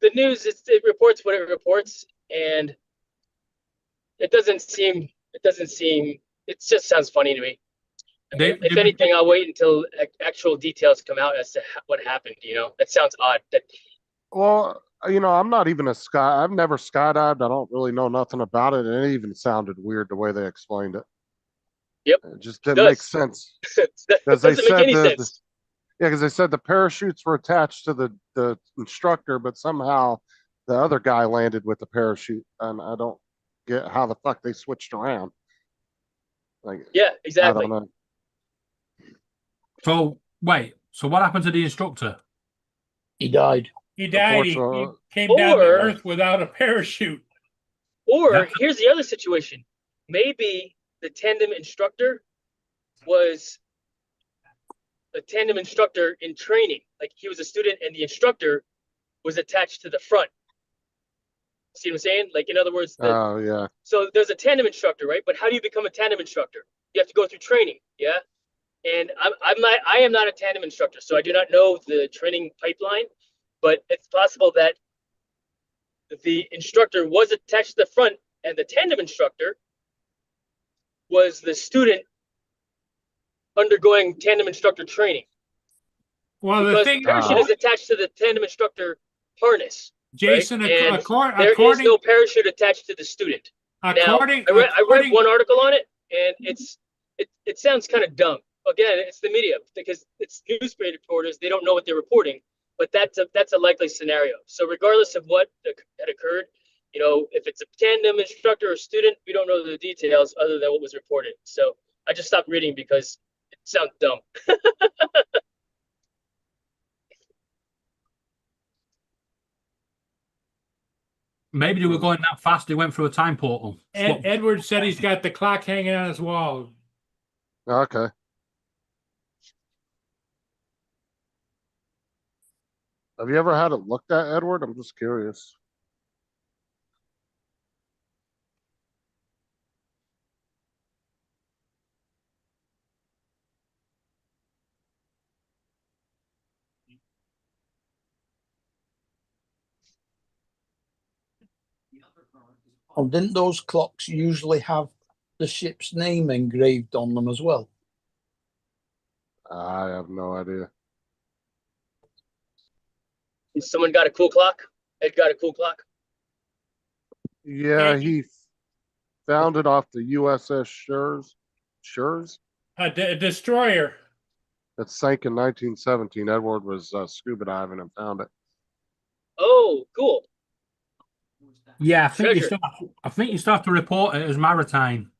the news, it reports what it reports, and it just sounds funny to me. I mean, if anything, I'll wait until actual details come out as to what happened, That sounds odd. Well, I'm not even I've never skydived. I don't really know nothing about it. And it even sounded weird the way they explained it. Yep. It just didn't make sense. It doesn't make any sense. Yeah, because they said the parachutes were attached to the instructor, but somehow the other guy landed with the parachute. And I don't get how the fuck they switched around. Like, yeah, exactly. I don't know. So, wait. So what happened to the instructor? He died. He died. He came down to earth without a parachute. Or here's the other situation. Maybe the tandem instructor was a tandem instructor in training. Like he was a student and the instructor was attached to the front. See what I'm saying? Like, in other words, oh, yeah. So there's a tandem instructor, right? But how do you become a tandem instructor? You have to go through training, yeah? And I am not a tandem instructor, so I do not know the training pipeline, but it's possible that the instructor was attached to the front and the tandem instructor was the student undergoing tandem instructor training. Well, the Because thing, the parachute is attached to the tandem instructor harness. Jason, right? And there is according, no parachute attached to the student. according, Now, I read according, one article on it, and it sounds kind of dumb. Again, it's the media because it's newspaper reporters. They don't know what they're reporting, but that's a likely scenario. So regardless of what had occurred, if it's a tandem instructor or student, we don't know the details other than what was reported. So I just stopped reading because it sounds dumb. Maybe they were going that fast. They went through a time portal. Edward said he's got the clock hanging on his wall. Okay. Have you ever had it looked at, Edward? I'm just curious. And didn't those clocks usually have the ship's name engraved on them as well? I have no idea. Someone got a cool clock? Ed got a cool clock? Yeah, he found it off the USS Shures. A destroyer. It sank in 1917. Edward was scuba diving and found it. Oh, cool. Yeah, Treasure. I think you still have to report it as maritime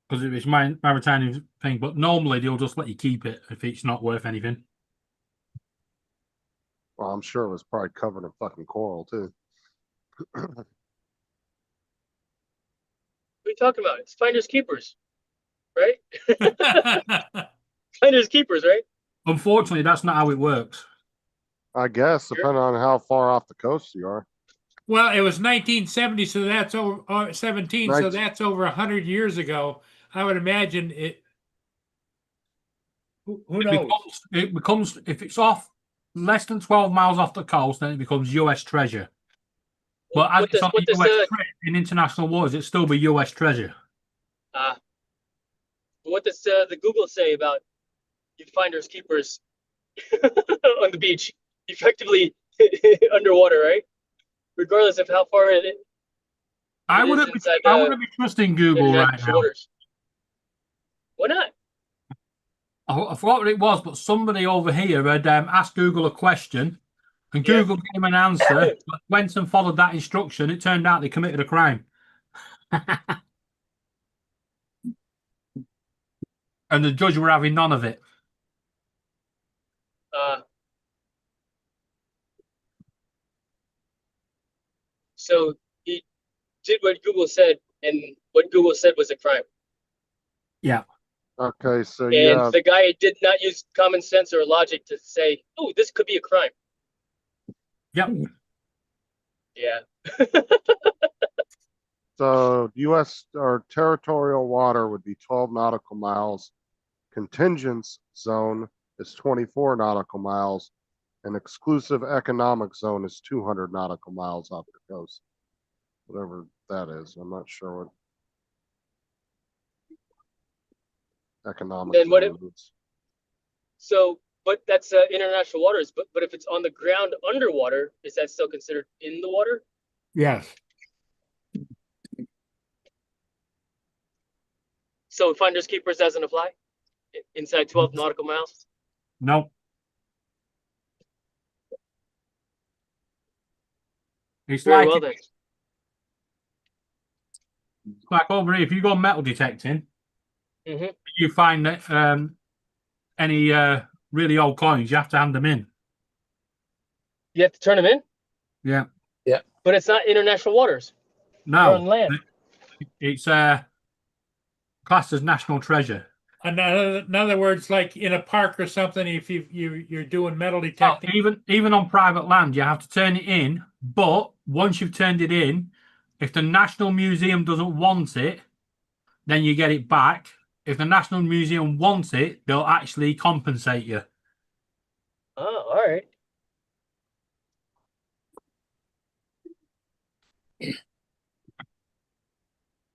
because it's maritime thing. But normally they'll just let you keep it if it's not worth anything. Well, I'm sure it was probably covered in fucking coral too. What are you talking about? It's finders keepers, right? Finders keepers, right? Unfortunately, that's not how it works. I guess, depending on how far off the coast you are. Well, it was 1970, so that's over 17, so Nice. that's over 100 years ago. I would imagine it. Who knows? It becomes if it's off less than 12 miles off the coast, then it becomes U.S. treasure. But as it's on the US in international waters, it's still be U.S. treasure. What does the Google say about you finders keepers on the beach, effectively underwater, right? Regardless of how far it I wouldn't be trusting Google right now. waters. Why not? I forgot what it was, but somebody over here had asked Google a question, and Google gave him an answer. But went and followed that instruction. It turned out they committed a crime. And the judge were having none of it. So he did what Google said, and what Google said was a crime. Yeah. Okay, so And the guy did not use common sense or logic to say, "Oh, this could be a crime." Yep. Yeah. So U.S. or territorial water would be 12 nautical miles. Contingent zone is 24 nautical miles. An exclusive economic zone is 200 nautical miles off the coast. Whatever that is, I'm not sure what economic Then what zone is. So, but that's international waters. But if it's on the ground underwater, is that still considered in the water? Yes. So finders keepers doesn't apply inside 12 nautical miles. No. It's Very like well then. like over here. If you go metal detecting, you find that any really old coins, you have to hand them in. You have to turn them in, Yeah. but it's not international waters. No. They're on land. It's classed as national treasure. In other words, like in a park or something, if you're doing metal Well, detecting. even on private land, you have to turn it in. But once you've turned it in, if the National Museum doesn't want it, then you get it back. if the National Museum wants it, they'll actually compensate you. Oh, all right.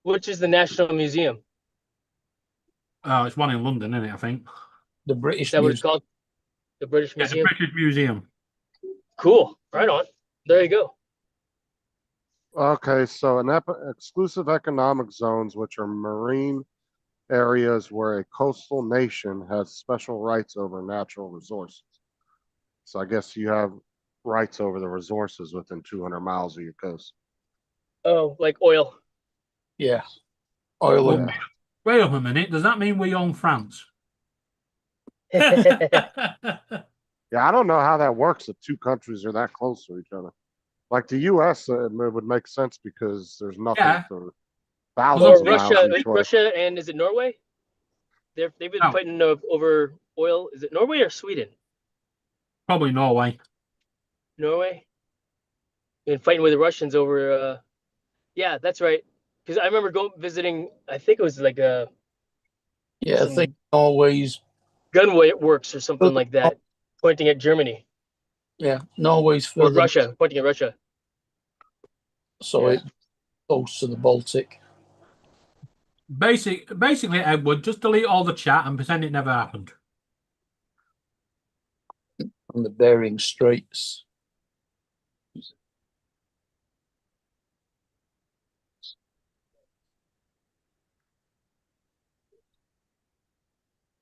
Which is the National Museum? It's one in London, isn't it? I think. The Is British that what it's Museum. called? The British Yeah, the Museum. British Museum. Cool. Right on. There you go. Okay, so exclusive economic zones, which are marine areas where a coastal nation has special rights over natural resources. So I guess you have rights over the resources within 200 miles of your coast. Oh, like oil. Yeah. Oil Well, and wait up a minute. Does that mean we own France? Yeah, I don't know how that works if two countries are that close to each other. Like the U.S., it would make sense because there's nothing Yeah. for Or thousands of Russia, miles each way. Russia, and is it Norway? They've been No. fighting over oil. Is it Norway or Sweden? Probably Norway. Norway. Been fighting with the Russians over. Yeah, that's right. Because I remember going visiting. I think it was like a yeah, I some think Norway's gunway works or something like that, pointing at Germany Norway's or further, Russia, pointing at Russia. so Yeah. it's close to the Baltic. Basically, Edward, just delete all the chat and pretend it never happened. And the Bering Straits.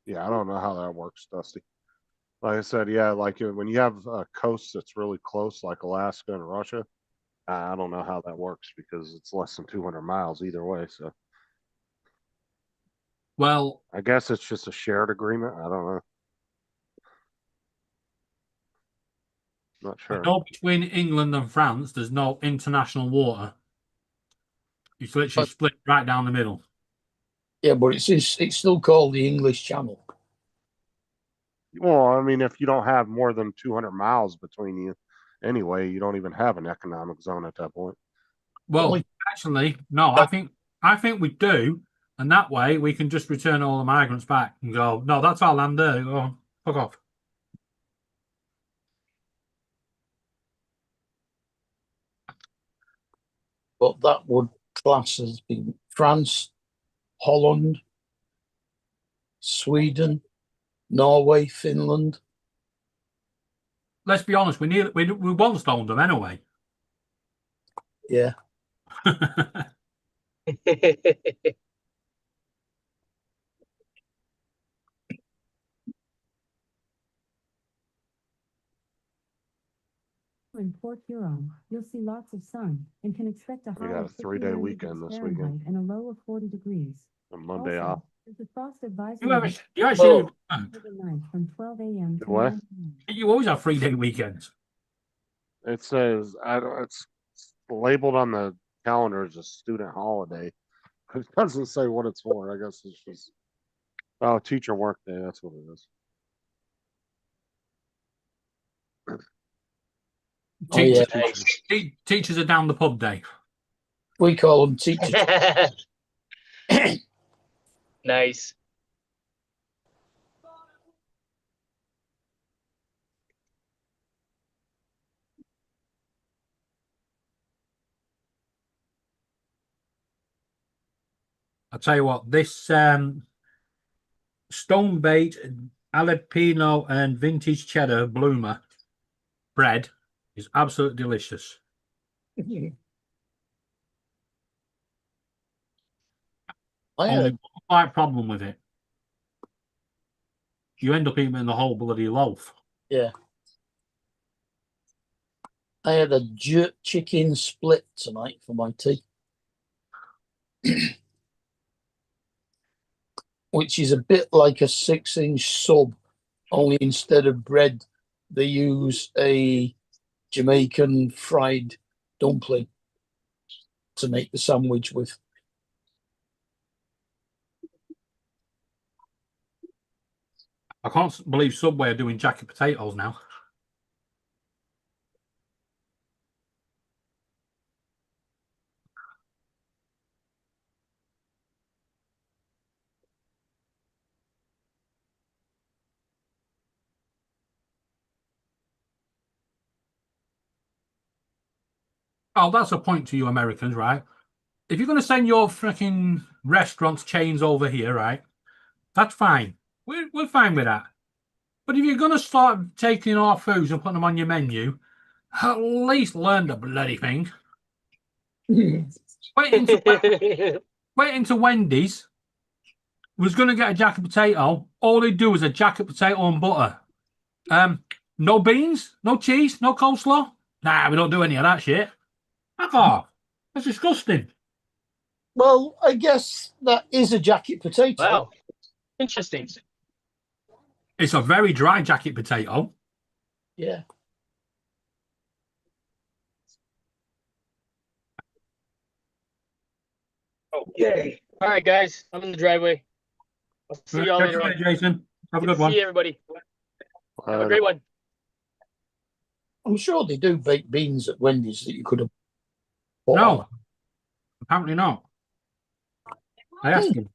Yeah, I don't know how that works, Dusty. Like I said, yeah, like when you have a coast that's really close, like Alaska and Russia, I don't know how that works because it's less than 200 miles either way. So Well, I guess it's just a shared agreement. I don't know. Not I sure. know between England and France, there's no international water. It's literally split right down the middle. Yeah, but it's still called the English Channel. Well, I mean, if you don't have more than 200 miles between you, anyway, you don't even have an economic zone at that point. Well, Only- actually, no. I think we do, and that way we can just return all the migrants back and go. No, that's our land there. Go fuck off. But that would class as being France, Holland, Sweden, Norway, Finland. Let's be honest. We once owned them anyway. Yeah. In Port Huron, you'll see lots of sun and can expect a We high got a of 3-day 59 weekend degrees this Fahrenheit weekend. and a low of 40 degrees. A Monday Also, off. there's a frost advisory You actually overnight from 12 a.m. Do to what? 9 p.m. you always have 3-day weekends. It says it's labeled on the calendar as a student holiday. It doesn't say what it's for. I guess it's just teacher work day. That's what it is. Oh, yeah. Teachers are down the pub day. We call them teachers. Nice. I'll tell you what, this stone bait, jalapeno, and vintage cheddar bloomer bread is absolutely delicious. Only one slight problem with it. You end up eating the whole bloody loaf. Yeah. I had a jerk chicken split tonight for my tea. Which is a bit like a 6-inch sub, only instead of bread, they use a Jamaican fried dumpling to make the sandwich with. I can't believe Subway are doing jacket potatoes now. Oh, that's a point to you Americans, right? If you're going to send your freaking restaurants chains over here, right? That's fine. We're fine with that. But if you're going to start taking our foods and putting them on your menu, at least learn the bloody thing. Wait into Wendy's was going to get a jacket potato. All they do is a jacket potato and butter. No beans, no cheese, no coleslaw. Nah, we don't do any of that shit. Fuck off. That's disgusting. Well, I guess that is a jacket potato. Wow. Interesting. It's a very dry jacket potato. Yeah. Okay. All right, guys. I'm in the driveway. I'll see y'all later on. Jason. Have a good See one. you, everybody. Have a Uh, great one. I'm sure they do baked beans at Wendy's that you could have bought. No, apparently not. I asked him.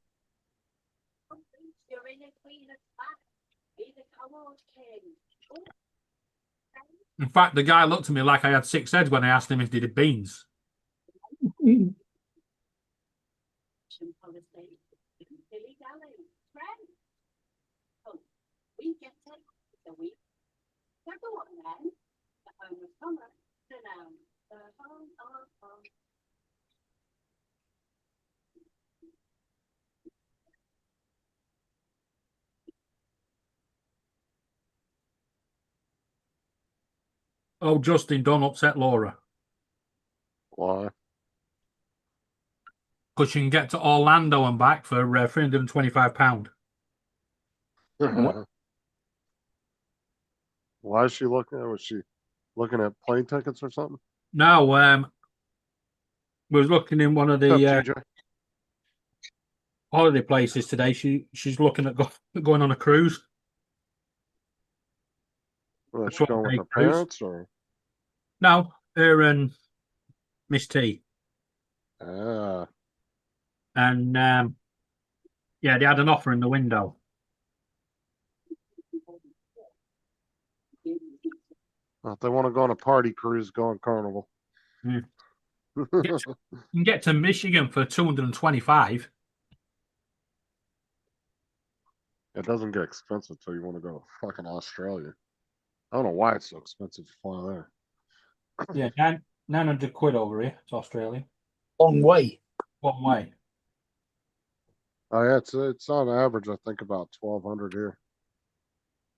In fact, the guy looked at me like I had 6 heads when I asked him if they did beans. Oh, Justin, don't upset Laura. why? Because you can get to Orlando and back for £325. Why is she looking at? Was she looking at plane tickets or something? No, we was looking in one of What's the up, TJ? holiday places today. She's looking at going on a cruise. Was That's she what going with they her cruise. parents or? No, her and Miss T. Ah, And yeah, they had an offer in the window. well, if they want to go on a party cruise, go on Carnival. Mm. You can get to Michigan for 225. It doesn't get expensive till you want to go to fucking Australia. I don't know why it's so expensive to fly there. Yeah, 900 quid over here to Australia. Long way. One way. Oh yeah, it's on average I think about 1,200 here.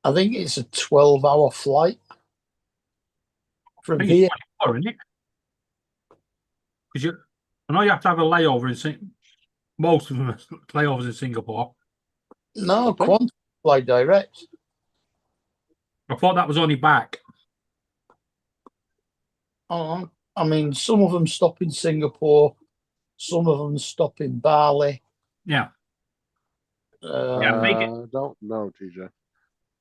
I think it's a 12-hour flight from I think it's here. 24, isn't it? Because I know you have to have a layover in most of them are layovers in Singapore. No, Qantas fly direct. I thought that was only back. I mean, some of them stop in Singapore, some of them stop in Bali. Yeah. Yeah, I think I don't know, TJ.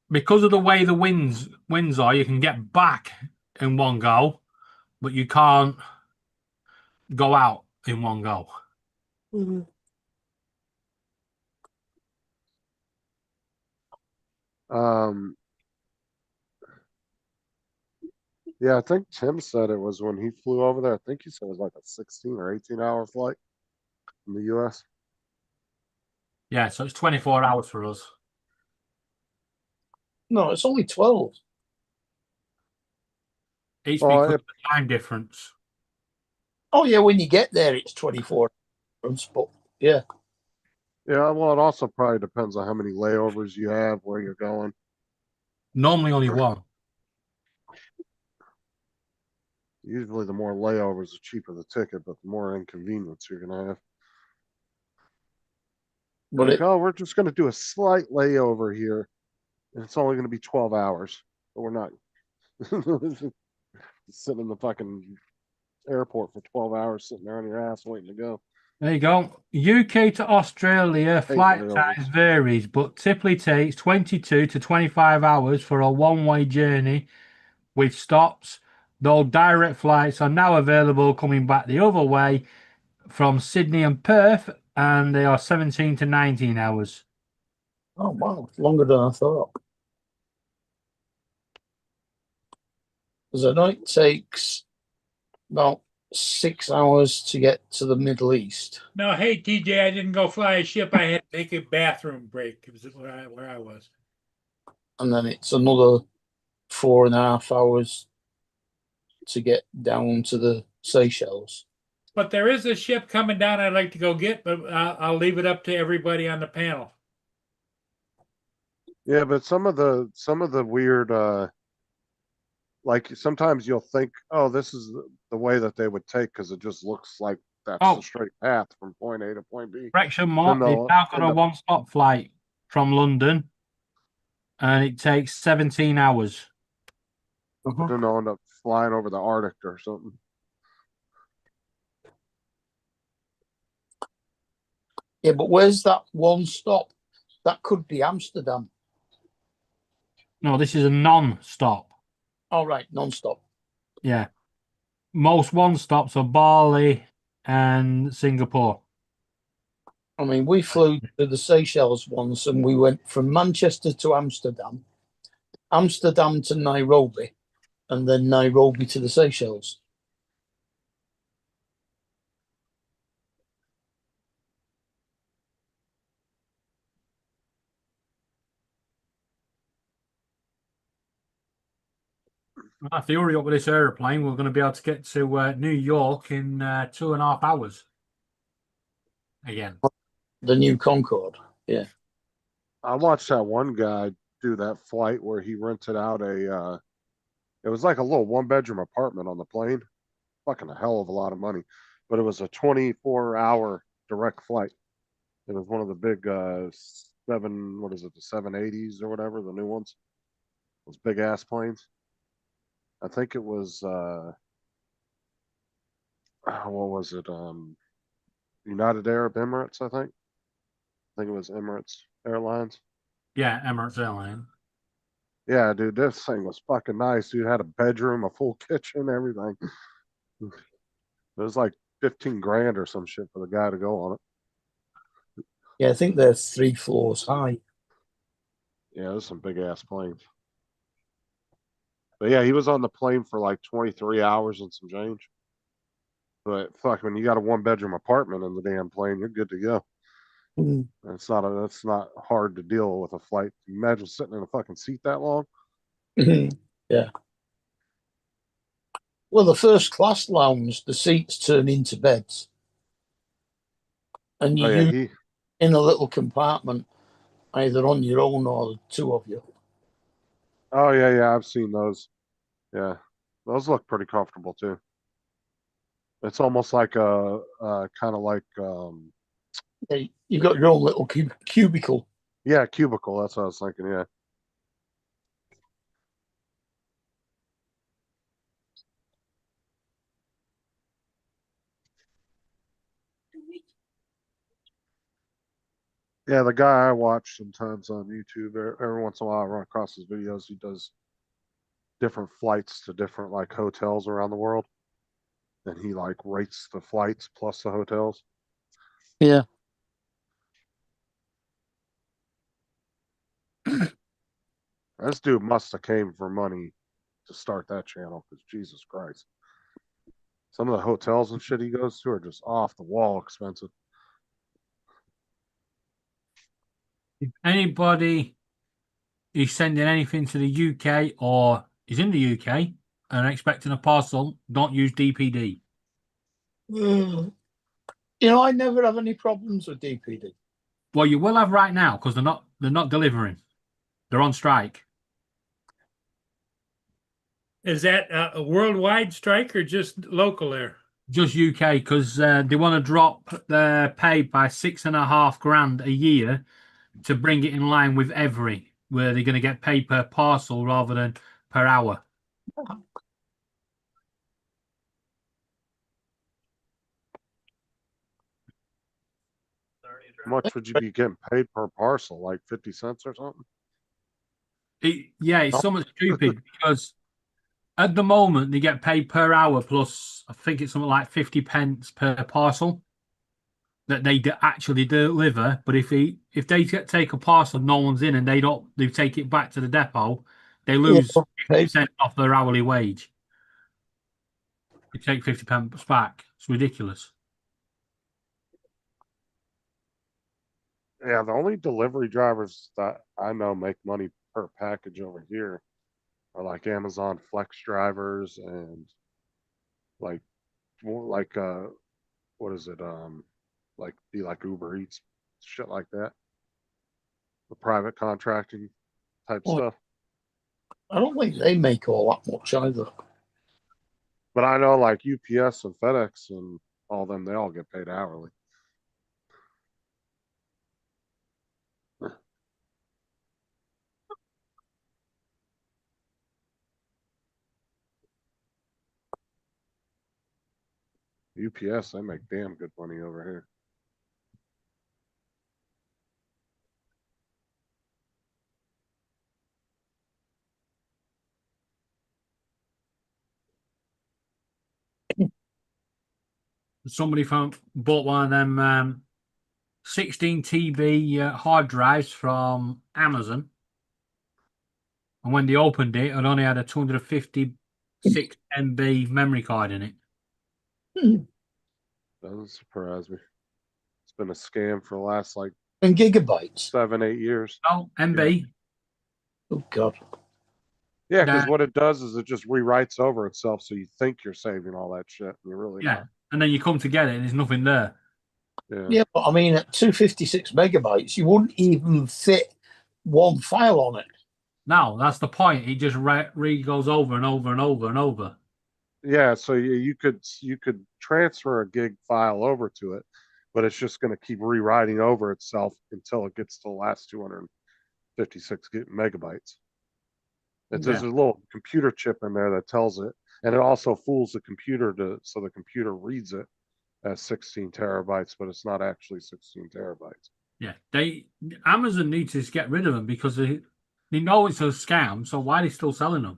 Because of the way the winds are, you can get back in one go, but you can't go out in one go. Yeah, I think Tim said it was when he flew over there. I think he said it was like a 16 or 18-hour flight from the US. Yeah, so it's 24 hours for us. No, it's only 12. It's Well, because of the time difference. Oh, yeah, when you get there, it's 24 hours, but yeah. Yeah, well, it also probably depends on how many layovers you have, where you're going. Normally only one. Usually the more layovers, the cheaper the ticket, but the more inconvenience you're going to have. But Like, oh, we're just going to do a slight layover here, and it's only going to be 12 hours. But we're not sitting in the fucking airport for 12 hours, sitting there on your ass waiting to go. There you go. UK to Australia flight layovers. times varies, but typically takes 22 to 25 hours for a one-way journey with stops. Though direct flights are now available coming back the other way from Sydney and Perth, and they are 17 to 19 hours. oh, wow, it's longer than I thought. Because I know it takes about 6 hours to get to the Middle East. No, hey TJ, I didn't go fly a ship. I had to take a bathroom break. It was where I was. And then it's another 4.5 hours to get down to the Seychelles. But there is a ship coming down I'd like to go get, but I'll leave it up to everybody on the panel. Yeah, but some of the weird, like sometimes you'll think, oh, this is the way that they would take because it just looks like that's Oh. the straight path from point A to point B. Correction, Mark. No, They've no, now got no. a one-stop flight from London, and it takes 17 hours. Then they'll end up flying over the Arctic or something. Yeah, but where's that one stop? That could be Amsterdam. No, this is a non-stop. All right, non-stop. Yeah. Most one-stops are Bali and Singapore. I mean, we flew to the Seychelles once and we went from Manchester to Amsterdam, Amsterdam to Nairobi, and then Nairobi to the Seychelles. If they hurry up with this aeroplane, we're going to be able to get to New York in 2.5 hours. Again. The new Concorde. Yeah. I watched that one guy do that flight where he rented out it was like a little 1-bedroom apartment on the plane. Fucking a hell of a lot of money. But it was a 24-hour direct flight. It was one of the big the 780s or whatever, the new ones. Those big ass planes. I think it was what was it? United Arab Emirates, I think. I think it was Emirates Airlines. Yeah, Emirates Airline. Yeah, dude, this thing was fucking nice. Dude, had a bedroom, a full kitchen, everything. It was like 15 grand or some shit for the guy to go on it. Yeah, I think they're 3 floors high. Yeah, there's some big ass planes. But yeah, he was on the plane for like 23 hours and some change. But fuck, when you got a 1-bedroom apartment in the damn plane, you're good to go. Mm. That's not hard to deal with a flight. Imagine sitting in a fucking seat that long. Yeah. Well, the first class lounge, the seats turn into beds. And you use in a little compartment, either on your own or 2 of you. Oh yeah, I've seen those. Yeah, those look pretty comfortable too. It's almost like a kind of like Yeah, you got your own little cubicle. yeah, cubicle. That's what I was thinking. Yeah. Yeah, the guy I watch sometimes on YouTube, every once in a while I run across his videos. He does different flights to different like hotels around the world. And he like rates the flights plus the hotels. Yeah. This dude must have came for money to start that channel because Jesus Christ. Some of the hotels and shit he goes to are just off the wall expensive. If anybody is sending anything to the UK or is in the UK and expecting a parcel, don't use DPD. You know, I never have any problems with DPD. Well, you will have right now because they're not delivering. They're on strike. Is that a worldwide strike or just local there? Just UK because they want to drop their pay by $6.5 grand a year to bring it in line with Every, where they're going to get paid per parcel rather than per hour. How much would you be getting paid per parcel? Like 50 cents or something? It's somewhat stupid because at the moment they get paid per hour plus I think it's something like 50 pence per parcel that they actually deliver. But if they take a parcel, no one's in, and they take it back to the depot, they lose 50% off their hourly wage. You take 50 pence back. It's ridiculous. Yeah, the only delivery drivers that I know make money per package over here are like Amazon Flex drivers and like more like what is it? Like be like Uber Eats, shit like that. The private contracting type Well, stuff. I don't think they make all that much either. But I know like UPS and FedEx and all them, they all get paid hourly. UPS, they make damn good money over here. Somebody bought one of them 16 TB hard drives from Amazon. And when they opened it, it only had a 256 MB memory card in it. Doesn't surprise me. It's been a scam for the last like And gigabytes. 7-8 years. Oh, MB. Oh, God. Yeah, because Nah. what it does is it just rewrites over itself, so you think you're saving all that shit, and you're really Yeah. And then you come to get it and there's nothing there. not. Yeah, but I mean, at 256 megabytes, you wouldn't even fit one file on it. No, that's the point. It just goes over and over and over and over. Yeah, so you could transfer a gig file over to it, but it's just going to keep rewriting over itself until it gets to the last 256 megabytes. There's a little computer chip in there that tells it, and it also fools the computer so the computer reads it as 16 terabytes, but it's not actually 16 terabytes. Yeah, Amazon needs to get rid of them because they know it's a scam. So why are they still selling them?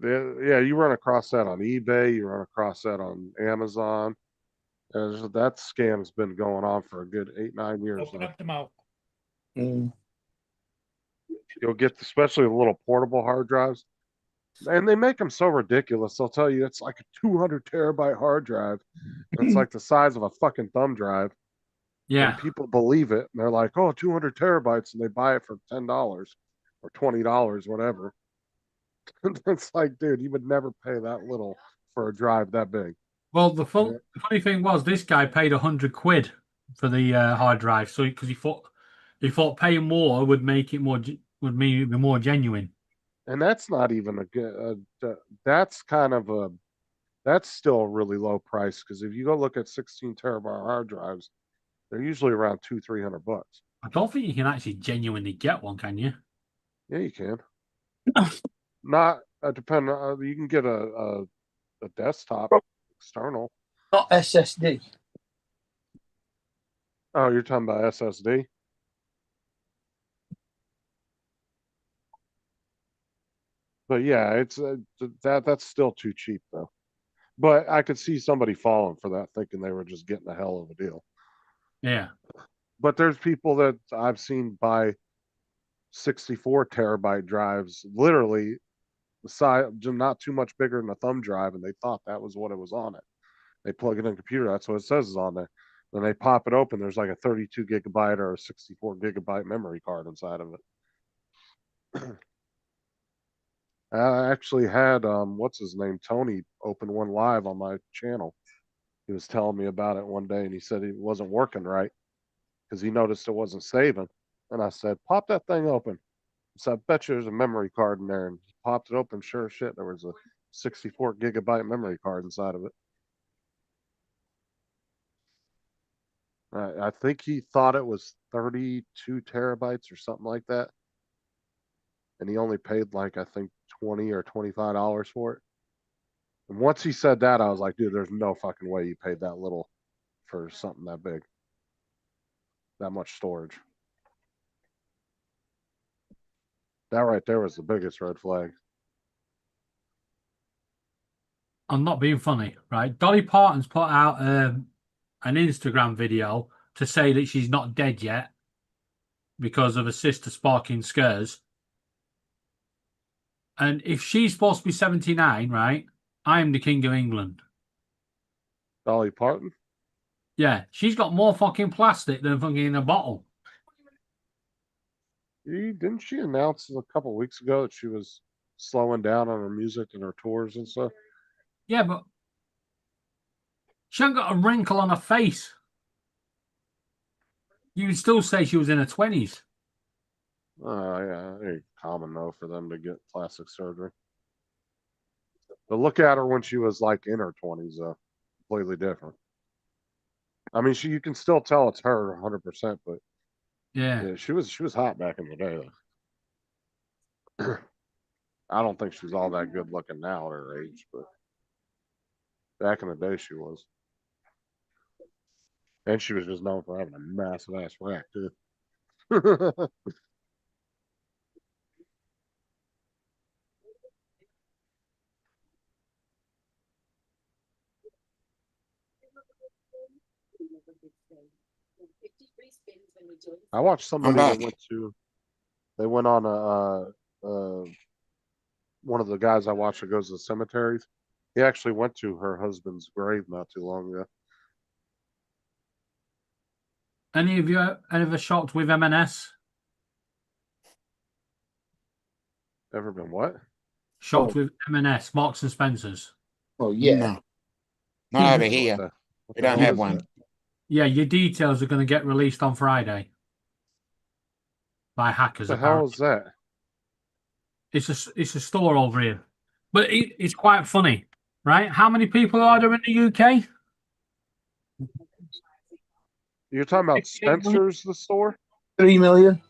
Yeah, you run across that on eBay, you run across that on Amazon. That scam's been going on for a good 8-9 years Open now. up the mouth. Mm. You'll get especially the little portable hard drives, and they make them so ridiculous. They'll tell you it's like a 200 terabyte hard drive. It's like the size of a fucking thumb drive. Yeah. And people believe it, and they're like, "Oh, 200 terabytes," and they buy it for $10 or $20, whatever. It's like, dude, you would never pay that little for a drive that big. Well, the funny thing was, this guy paid £100 for the hard drive, so because he thought paying more would make it more would mean it be more genuine. And that's not even a good. That's kind of a. That's still a really low price because if you go look at 16 terabyte hard drives, they're usually around $200-300. I don't think you can actually genuinely get one, can you? Yeah, you can. Not depend. You can get a desktop external. Not SSD. Oh, you're talking about SSD? But yeah, it's that's still too cheap though. But I could see somebody falling for that, thinking they were just getting a hell of a deal. Yeah. But there's people that I've seen buy 64 terabyte drives, literally the size, not too much bigger than a thumb drive, and they thought that was what it was on it. They plug it in a computer, that's what it says is on there. Then they pop it open, there's like a 32 gigabyte or a 64 gigabyte memory card inside of it. I actually had what's his name, Tony, open one live on my channel. He was telling me about it one day, and he said it wasn't working right because he noticed it wasn't saving. And I said, pop that thing open. So I bet you there's a memory card in there. And he popped it open. Sure as shit, there was a 64 gigabyte memory card inside of it. I think he thought it was 32 terabytes or something like that. And he only paid like, I think, $20 or $25 for it. And once he said that, I was like, dude, there's no fucking way you paid that little for something that big. That much storage. That right there was the biggest red flag. I'm not being funny, right? Dolly Parton's put out an Instagram video to say that she's not dead yet because of her sister sparking scares. And if she's supposed to be 79, right? I am the King of England. Dolly Parton. Yeah, she's got more fucking plastic than fucking in a bottle. Didn't she announce a couple weeks ago that she was slowing down on her music and her tours and stuff? Yeah, but she hasn't got a wrinkle on her face. You would still say she was in her 20s. Yeah, it ain't common though for them to get plastic surgery. But look at her when she was like in her 20s, though. Completely different. I mean, you can still tell it's her 100%, but Yeah. yeah, she was hot back in the day though. I don't think she's all that good looking now at her age, but back in the day she was. And she was just known for having a massive ass rack too. I watched somebody that back. went on one of the guys I watch that goes to the cemeteries. He actually went to her husband's grave not too long ago. Any of you ever shocked with M&S? Ever been what? Shocked with M&S, Marks and Spencers? Oh yeah. No. Not over What here. the- what We the don't hell have is one. that? Yeah, your details are going to get released on Friday by hackers. What the hell Apparently, is that? it's a store over here, but it's quite funny, right? How many people are there in the UK? You're talking about Spencer's, the store? 3 million.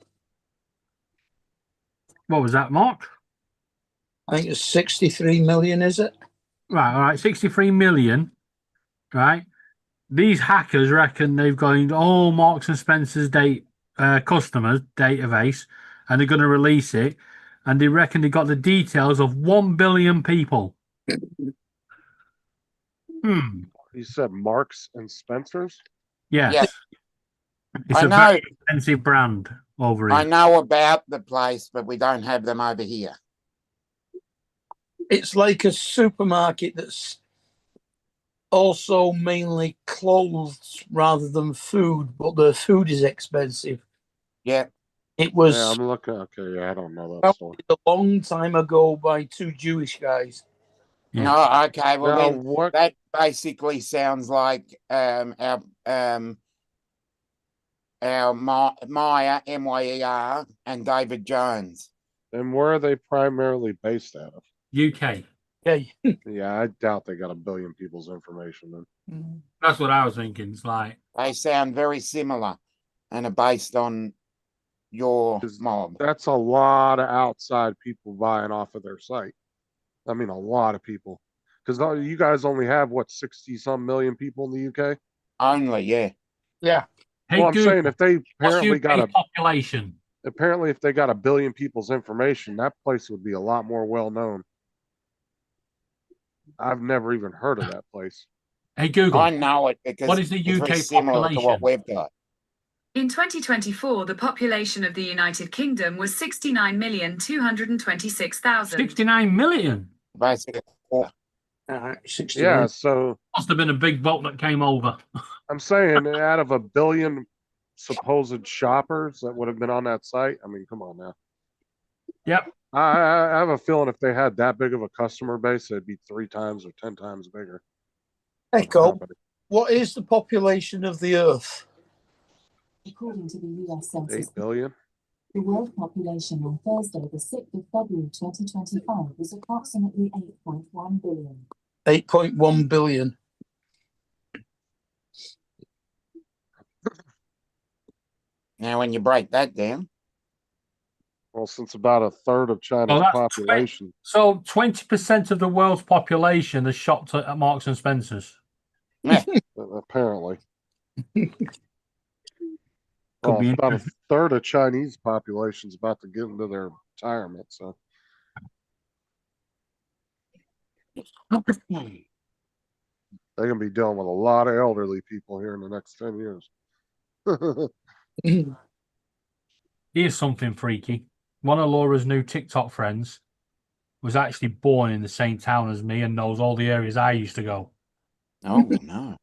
What was that, Mark? I think it's 63 million, is it? Right, all right, 63 million, right? These hackers reckon they've got all Marks and Spencer's customers database, and they're going to release it, and they reckon they got the details of 1 billion people. You said Marks and Spencer's? Yes. Yeah. It's I a know. very expensive brand over here. I know about the place, but we don't have them over here. It's like a supermarket that's also mainly clothes rather than food, but the food is expensive. Yeah. It was Yeah, I'm looking. Okay, yeah, I don't know that founded store. a long time ago by 2 Jewish guys. Yeah. Oh, okay. Well, Now, then what? that basically sounds like our Meyer, MYER, and David Jones. And where are they primarily based out of? UK. Okay. Yeah, I doubt they got 1 billion people's information then. That's what I was thinking. It's like, They sound very similar and are based on your mob. That's a lot of outside people buying off of their site. I mean, a lot of people. Because you guys only have, what, 60-some million people in the UK? Only, yeah. Yeah. hey, Well, I'm Google, saying if they what's apparently got UK population? apparently if they got 1 billion people's information, that place would be a lot more well known. I've never even heard of that place. Hey, Google, I know it because what is the it's very UK similar to what population? we've got. In 2024, the population of the United Kingdom was 69,226,000. 69 million. Basically, 60 Yeah, million. so Must have been a big boat that came over. I'm saying out of 1 billion supposed shoppers that would have been on that site, I mean, come on now. Yep. I have a feeling if they had that big of a customer base, it'd be 3 times or 10 times bigger. Echo, what is the population of the Earth? According to the US 8 Census, billion? the world population on Thursday, the 6th of February 2025, was approximately 8.1 billion. 8.1 billion. now when you break that down, Well, since about 1/3 of China's Well, that's population. So 20% of the world's population has shopped at Marks and Spencers. Apparently. Could Well, be about interesting. 1/3 of Chinese population's about to get into their retirement, so they're gonna be dealing with a lot of elderly people here in the next 10 years. Here's something freaky. One of Laura's new TikTok friends was actually born in the same town as me and knows all the areas I used to go. Oh no.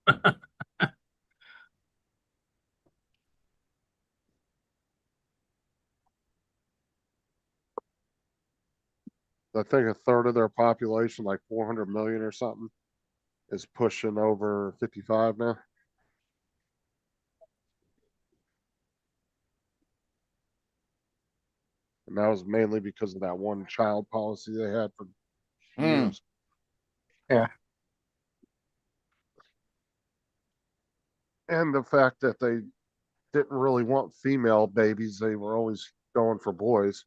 I think a third of their population, like 400 million or something, is pushing over 55 now. And that was mainly because of that one child policy they had for Mm. years. Yeah. And the fact that they didn't really want female babies, they were always going for boys,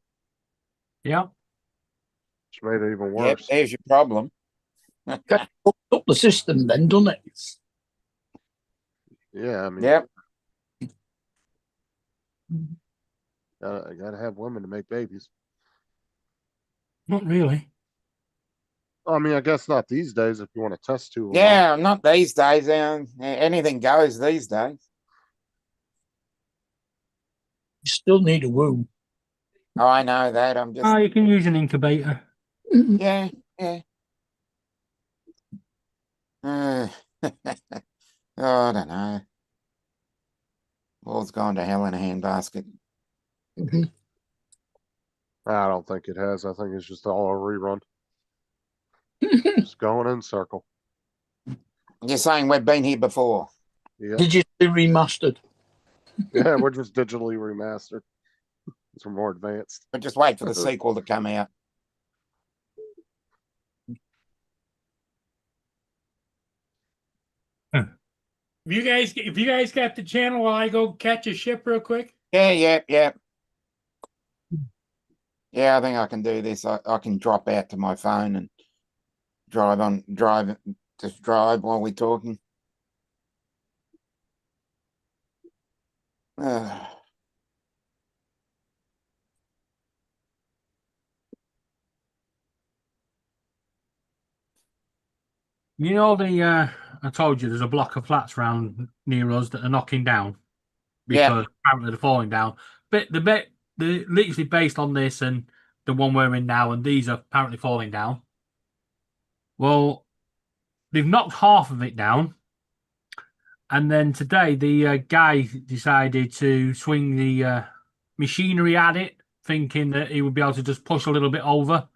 Yeah. which made it even Yep, worse. there's your problem. Fucked up the system then, doesn't it? Yeah, I mean, Yep. I gotta have women to make babies. Not really. I mean, I guess not these days if you want to test too long. Yeah, not these days. Anything goes these days. You still need a womb. Oh, I know that. I'm just. You can use an incubator. Yeah, yeah. Oh, I don't know. All's gone to hell in a handbasket. I don't think it has. I think it's just all a rerun. Just going in circle. You're saying we've been here before. Yeah. Did you see remastered? Yeah, we're just digitally remastered. It's more advanced. But just wait for the sequel to come out. If you guys got the channel, while I go catch a ship real quick. Yeah, yeah. Yeah, I think I can do this. I can drop out to my phone and drive while we're talking. You know I told you there's a block of flats around near us that are knocking down because apparently they're falling down. But they're literally based on this and the one we're in now, and these are apparently falling down. Well, they've knocked half of it down, and then today the guy decided to swing the machinery at it, thinking that he would be able to just push a little bit over,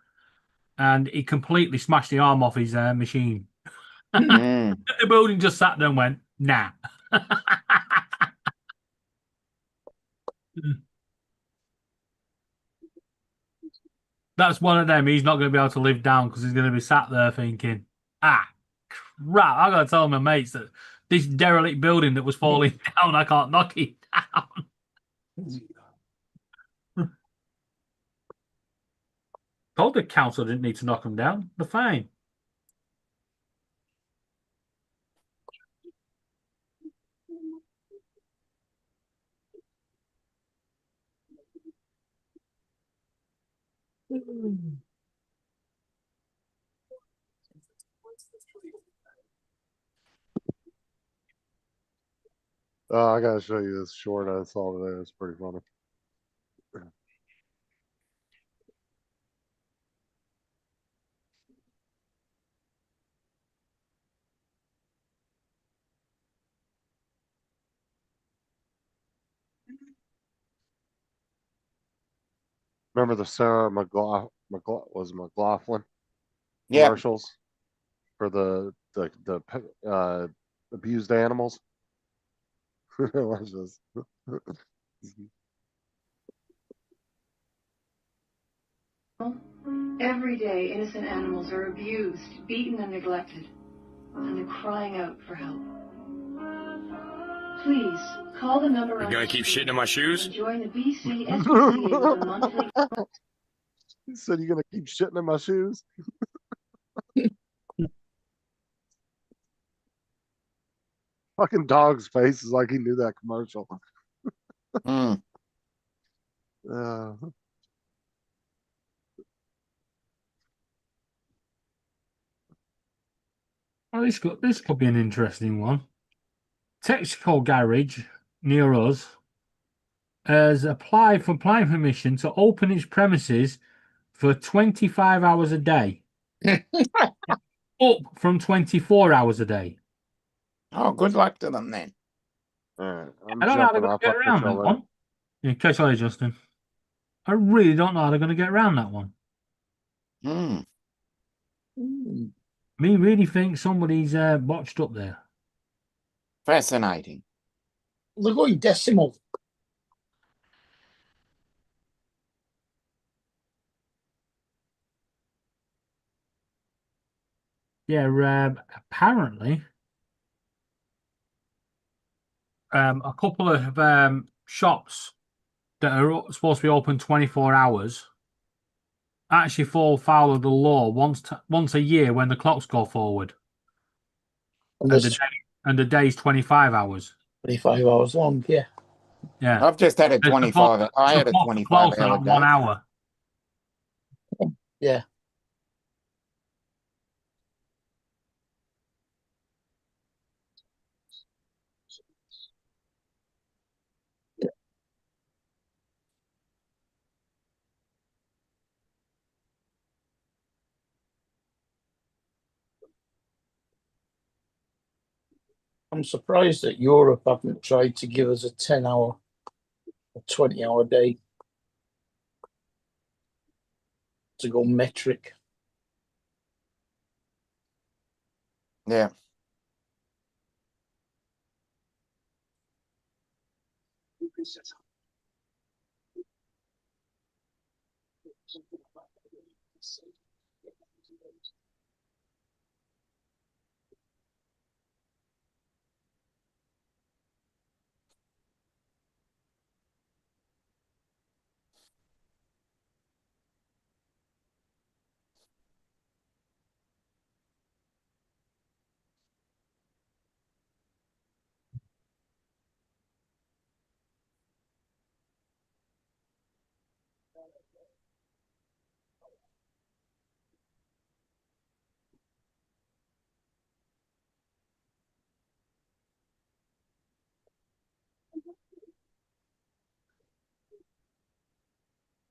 and he completely smashed the arm off his machine. The building just sat there and went, nah. That's one of them he's not going to be able to live down because he's going to be sat there thinking, crap, I got to tell my mates that this derelict building that was falling down, I can't knock it down. Told the council didn't need to knock them down. They're fine. I gotta show you this short I saw today. It's pretty funny. Remember the Sarah McLaughlin commercials for the abused animals? Watch this. Every day, innocent animals are abused, beaten, and neglected, and they're crying out for help. Please call the number. You're gonna keep shitting in my shoes? And join the BC SPCA with a monthly. He said, "You're gonna keep shitting in my shoes." Fucking dog's face is like he knew that commercial. Well, this could be an interesting one. Texaco Garage near us has applied for planning permission to open its premises for 25 hours a day, up from 24 hours a day. Oh, good luck to them then. Alright, I'm I don't know how they're jumping going off. to get I'll catch around y'all that later. one. Yeah, catch you later, Justin. I really don't know how they're going to get around that one. Hmm. Me really think somebody's botched up there. Fascinating. They're going decimal. Yeah, apparently, a couple of shops that are supposed to be open 24 hours actually fall foul of the law once a year when the clocks go forward, And and there's the day's 25 hours. 25 hours long, yeah. Yeah, I've just had a They're 25. I had a supposed to close 25-hour at 1 day. hour. Yeah. I'm surprised that Europe haven't tried to give us a 10-hour, a 20-hour day to go metric. Yeah.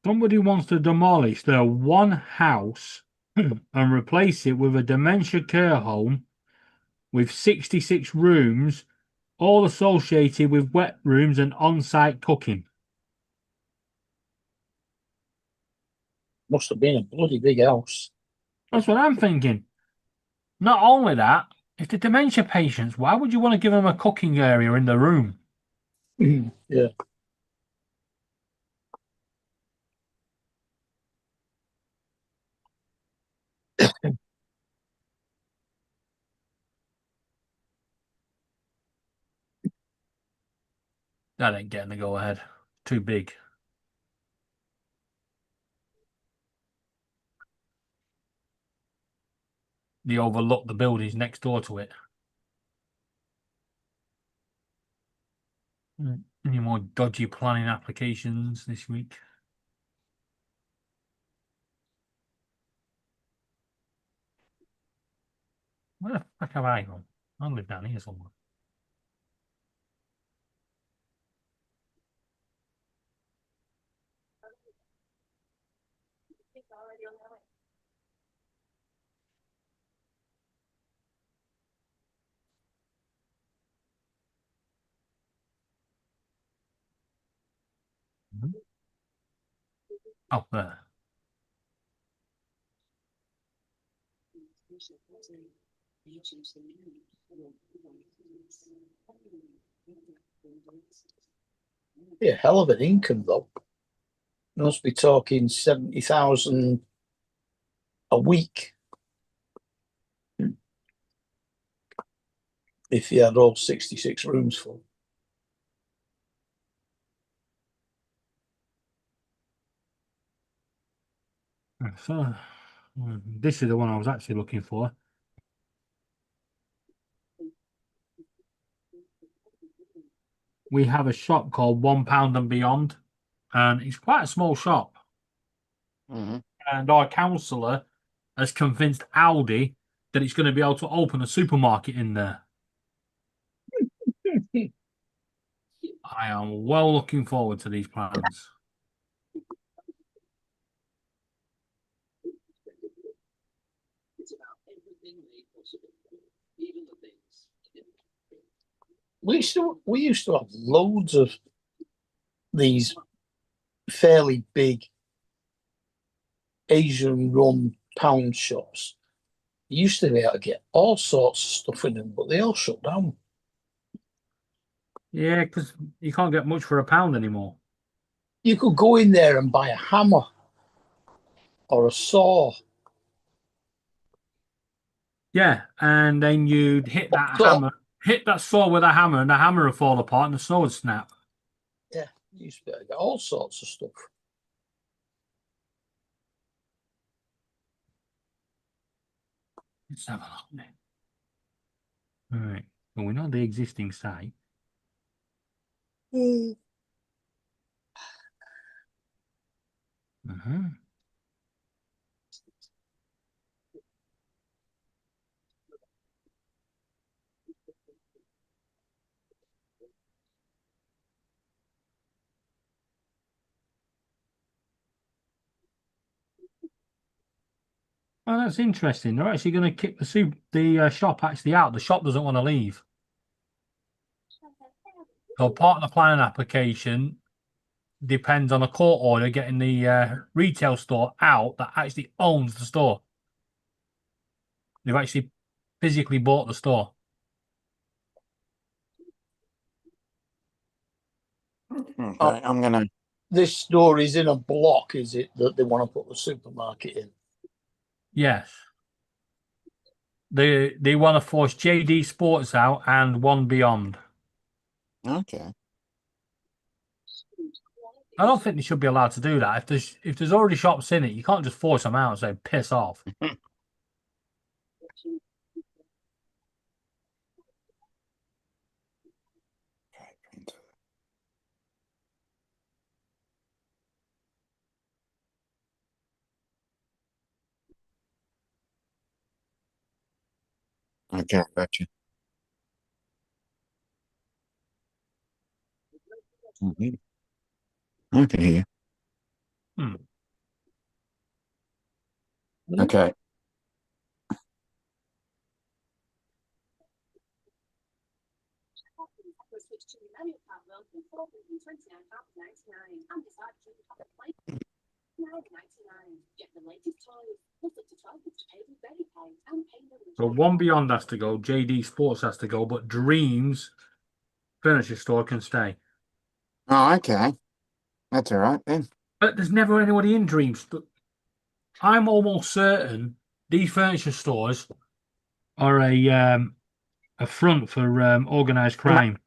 Somebody wants to demolish their one house and replace it with a dementia care home with 66 rooms, all associated with wet rooms and on-site cooking. Must have been a bloody big house. That's what I'm thinking. Not only that, if the dementia patients, why would you want to give them a cooking area in the room? Yeah. That ain't getting the go ahead. Too big. They overlook the buildings next door to it. Any more dodgy planning applications this week? Where the fuck have I gone? I live down here somewhere. Up there. Yeah, hell of an income though. You must be talking 70,000 a week if you had all 66 rooms full. So, this is the one I was actually looking for. We have a shop called £1 and Beyond, and it's quite a small shop. Mm-hmm. And our councillor has convinced Aldi that it's going to be able to open a supermarket in there. I am well looking forward to these plans. We used to have loads of these fairly big Asian run pound shops. You used to be able to get all sorts of stuff in them, but they all shut down. Yeah, because you can't get much for a pound anymore. You could go in there and buy a hammer or a saw. Yeah, and then you'd hit that So- hammer, hit that saw with a hammer, and the hammer would fall apart and the saw would snap. Yeah, you used to be able to get all sorts of stuff. Let's have a look then. All right. Well, we know the existing site. Uh-huh. Oh, that's interesting. They're actually going to kick the shop actually out. The shop doesn't want to leave. So part of the planning application depends on a court order getting the retail store out that actually owns the store. They've actually physically bought the store. Okay, I'm gonna. This store is in a block, is it, that they want to put the supermarket in? Yes. They want to force JD Sports out and One Beyond. Okay. I don't think they should be allowed to do that. If there's already shops in it, you can't just force them out and say piss off. Okay, gotcha. Mhm. Okay, here. Hmm. Okay. So One Beyond has to go, JD Sports has to go, but Dreams Furniture Store can stay. Oh, okay. That's all right then. But there's never anybody in Dreams. I'm almost certain these furniture stores are a front for organised crime.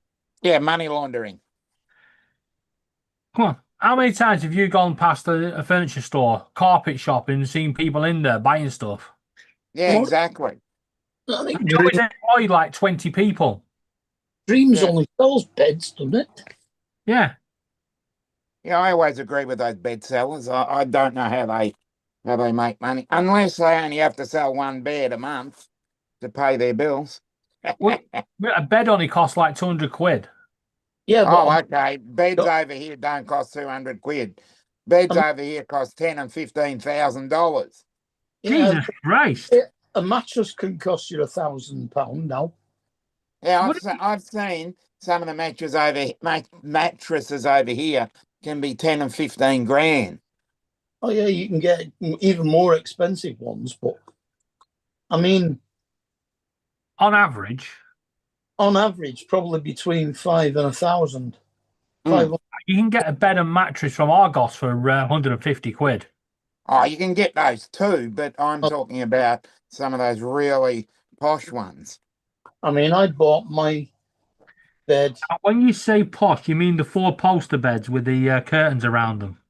Yeah, money laundering. Come on. How many times have you gone past a furniture store, carpet shopping, and seen people in there buying stuff? Yeah, What? exactly. I think They always employ like 20 people. Dreams Yeah. only sells beds, doesn't it? Yeah. Yeah, I always agree with those bed sellers. I don't know how they make money unless they only have to sell one bed a month to pay their bills. Well, a bed only costs like 200 quid. Yeah, but Oh, okay. Beds over here don't cost 200 quid. Beds over here cost $10,000 and $15,000. yeah, Jesus Christ. a mattress can cost you £1,000 now. Yeah, What I've seen some of the mattresses over here can be 10 and 15 grand. Oh yeah, you can get even more expensive ones, but I mean, On average, on average, probably between 5 and 1,000. Mm. you can get a bed and mattress from Argos for 150 quid. Oh, you can get those too, but I'm Oh. talking about some of those really posh ones. I mean, I bought my bed. When you say posh, you mean the 4-poster beds with the curtains around them?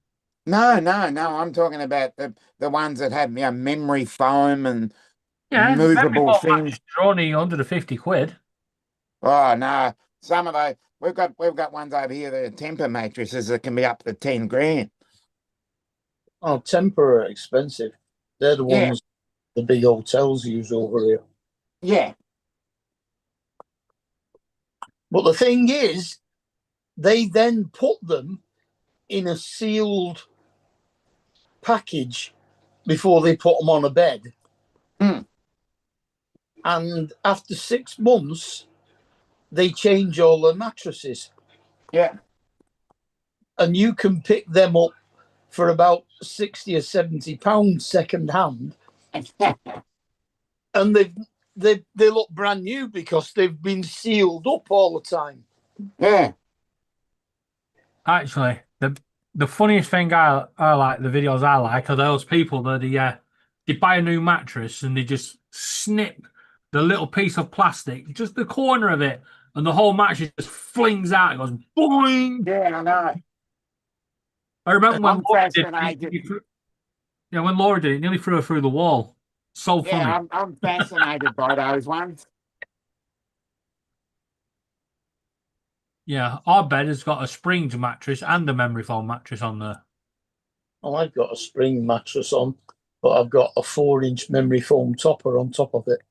No, I'm talking about the ones that have memory foam and Yeah, movable mattresses things. are only 150 quid. Oh no, some of those we've got ones over here that are temper mattresses that can be up to 10 grand. Oh, Temper are expensive. They're the Yeah. ones the big hotels use over here. Yeah. But the thing is, they then put them in a sealed package before they put them on a bed. Hmm. and after 6 months, they change all the mattresses. Yeah. And you can pick them up for about 60 or 70 pounds second hand. And they look brand new because they've been sealed up all the time. Yeah. Actually, the funniest thing I like, the videos I like, are those people that they buy a new mattress and they just snip the little piece of plastic, just the corner of it, and the whole mattress just flings out. It goes boing. Yeah, I know. I remember when I'm Laura did fascinated. yeah, when Laura did it, nearly threw her through the wall. So funny. Yeah, I'm fascinated by those ones. Yeah, our bed has got a Springs mattress and a memory foam mattress on there. Well, I've got a spring mattress on, but I've got a 4-inch memory foam topper on top of it.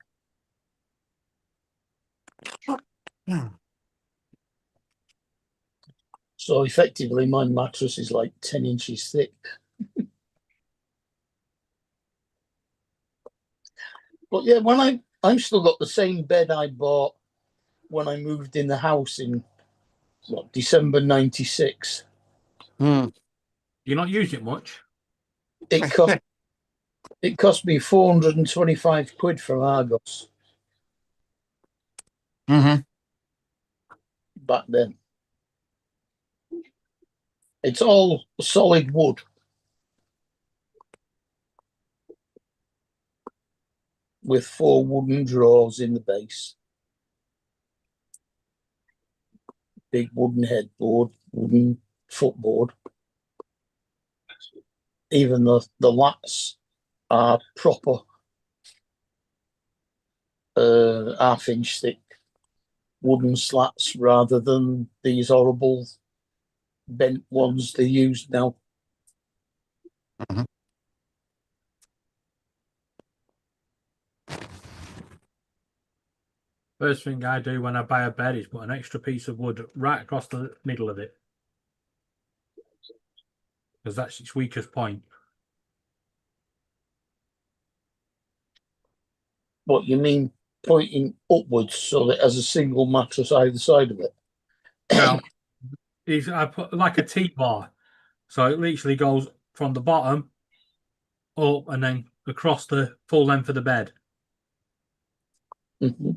So effectively, my mattress is like 10 inches thick. But yeah, when I've still got the same bed I bought when I moved in the house in December '96. Hmm. You're not using it much. It cost me 425 quid from Argos Mm-hmm. back then. It's all solid wood. With 4 wooden drawers in the base. Big wooden headboard, wooden footboard. Even the lats are proper 1/2 inch thick wooden slats rather than these horrible bent ones they use now. Mhm. First thing I do when I buy a bed is put an extra piece of wood right across the middle of it. Because that's its weakest point. What you mean, pointing upwards so that it has a single mattress either side of it? Now, I put like a T-bar. So it literally goes from the bottom up and then across the full length of the bed. Mm-hmm.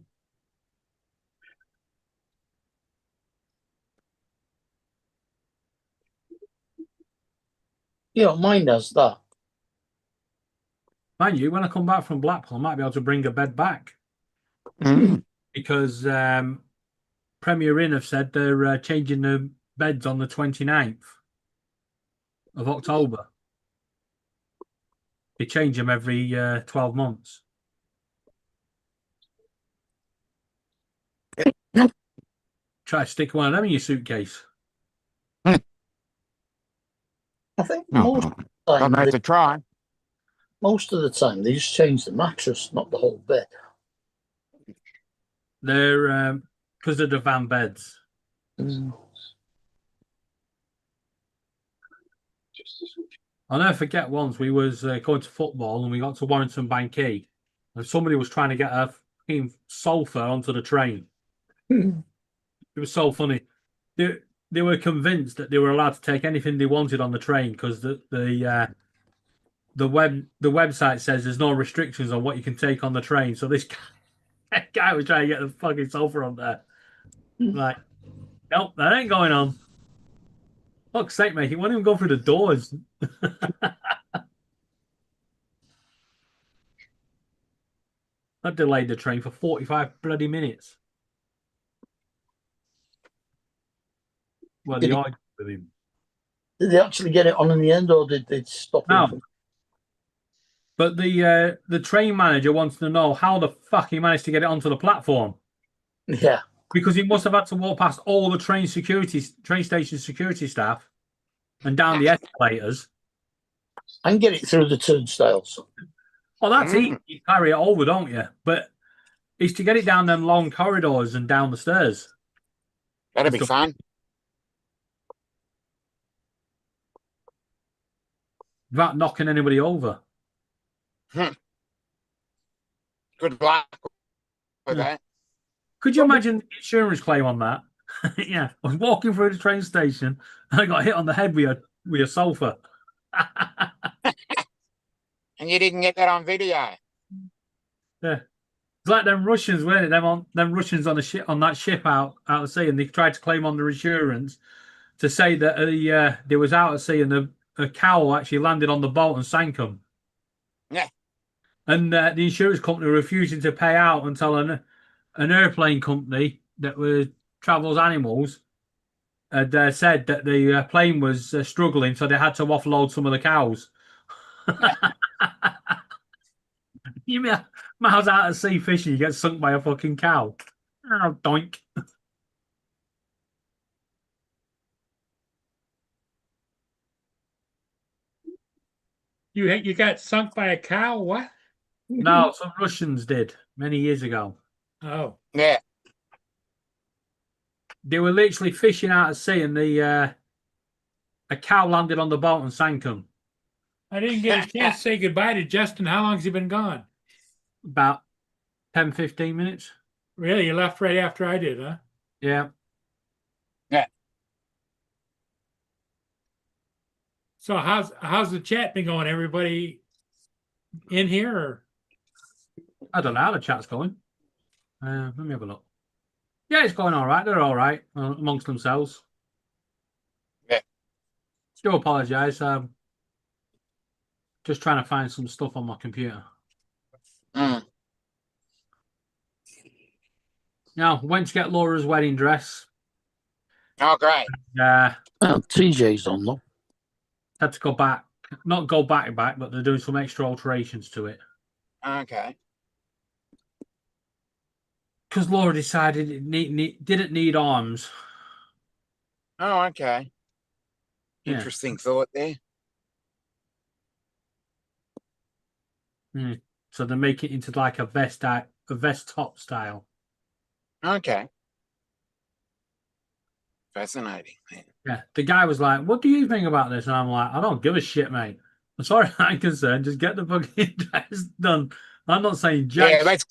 Yeah, mine has that. Mind you, when I come back from Blackpool, I might be able to bring a bed back. Mm. Because Premier Inn have said they're changing the beds on the 29th of October. They change them every 12 months. Try to stick one of them in your suitcase. I think No, don't have to try. most of the time they just change the mattress, not the whole bed. They're because of the van beds. Mm. I'll never forget once we was going to football and we got to Warrington by Quay and somebody was trying to get a fucking sofa onto the train. It was so funny. They were convinced that they were allowed to take anything they wanted on the train because the website says there's no restrictions on what you can take on the train. So this guy was trying to get the fucking sofa on there. Like, nope, that ain't going on. Fuck's sake, mate, he won't even go through the doors. That delayed the train for 45 bloody minutes. Well, they argued with him. Did they actually get it on in the end, or did they stop him? No. But the train manager wants to know how the fuck he managed to get it onto the platform. Yeah. Because he must have had to walk past all the train station security staff and down the escalators. And get it through the turnstiles. Oh, that's easy. You carry it over, don't you? But it's to get it down them long corridors and down the stairs. That'd be fun. Without knocking anybody over. Good luck for Yeah. that. Could you imagine the insurance claim on that? Yeah, I was walking through the train station and I got hit on the head with a sofa. And you didn't get that on video. Yeah. It's like them Russians, weren't it? Them Russians on that ship out at sea, and they tried to claim on their insurance to say that they was out at sea and a cow actually landed on the boat and sank them. Yeah. And the insurance company were refusing to pay out until an airplane company that travels animals had said that the plane was struggling, so they had to offload some of the cows. You mean miles out at sea fishing, you get sunk by a fucking cow? Oh, doink. You got sunk by a cow? What? No, some Russians did many years ago. Oh, Yeah. They were literally fishing out at sea, and a cow landed on the boat and sank them. I didn't get a chance to say goodbye to Justin. How long's he been gone? About 10, 15 minutes. Really? You left right after I did, huh? Yeah. Yeah. So how's the chat been going? Everybody in here? Or? I don't know how the chat's going. Let me have a look. Yeah, it's going all right. They're all right amongst themselves. Yeah. Do apologise. Just trying to find some stuff on my computer. Mm. Now, went to get Laura's wedding dress. Oh, great. TJ's on though. Had to go back. Not go back, but they're doing some extra alterations to it. Okay. Because Laura decided it didn't need arms. Oh, okay. Yeah. Interesting thought there. So they make it into like a vest top style. Okay. Fascinating. Yeah. The guy was like, "What do you think about this?" And I'm like, "I don't give a shit, mate. As far as I'm concerned, just get the fucking dress done." I'm not saying jack. Let's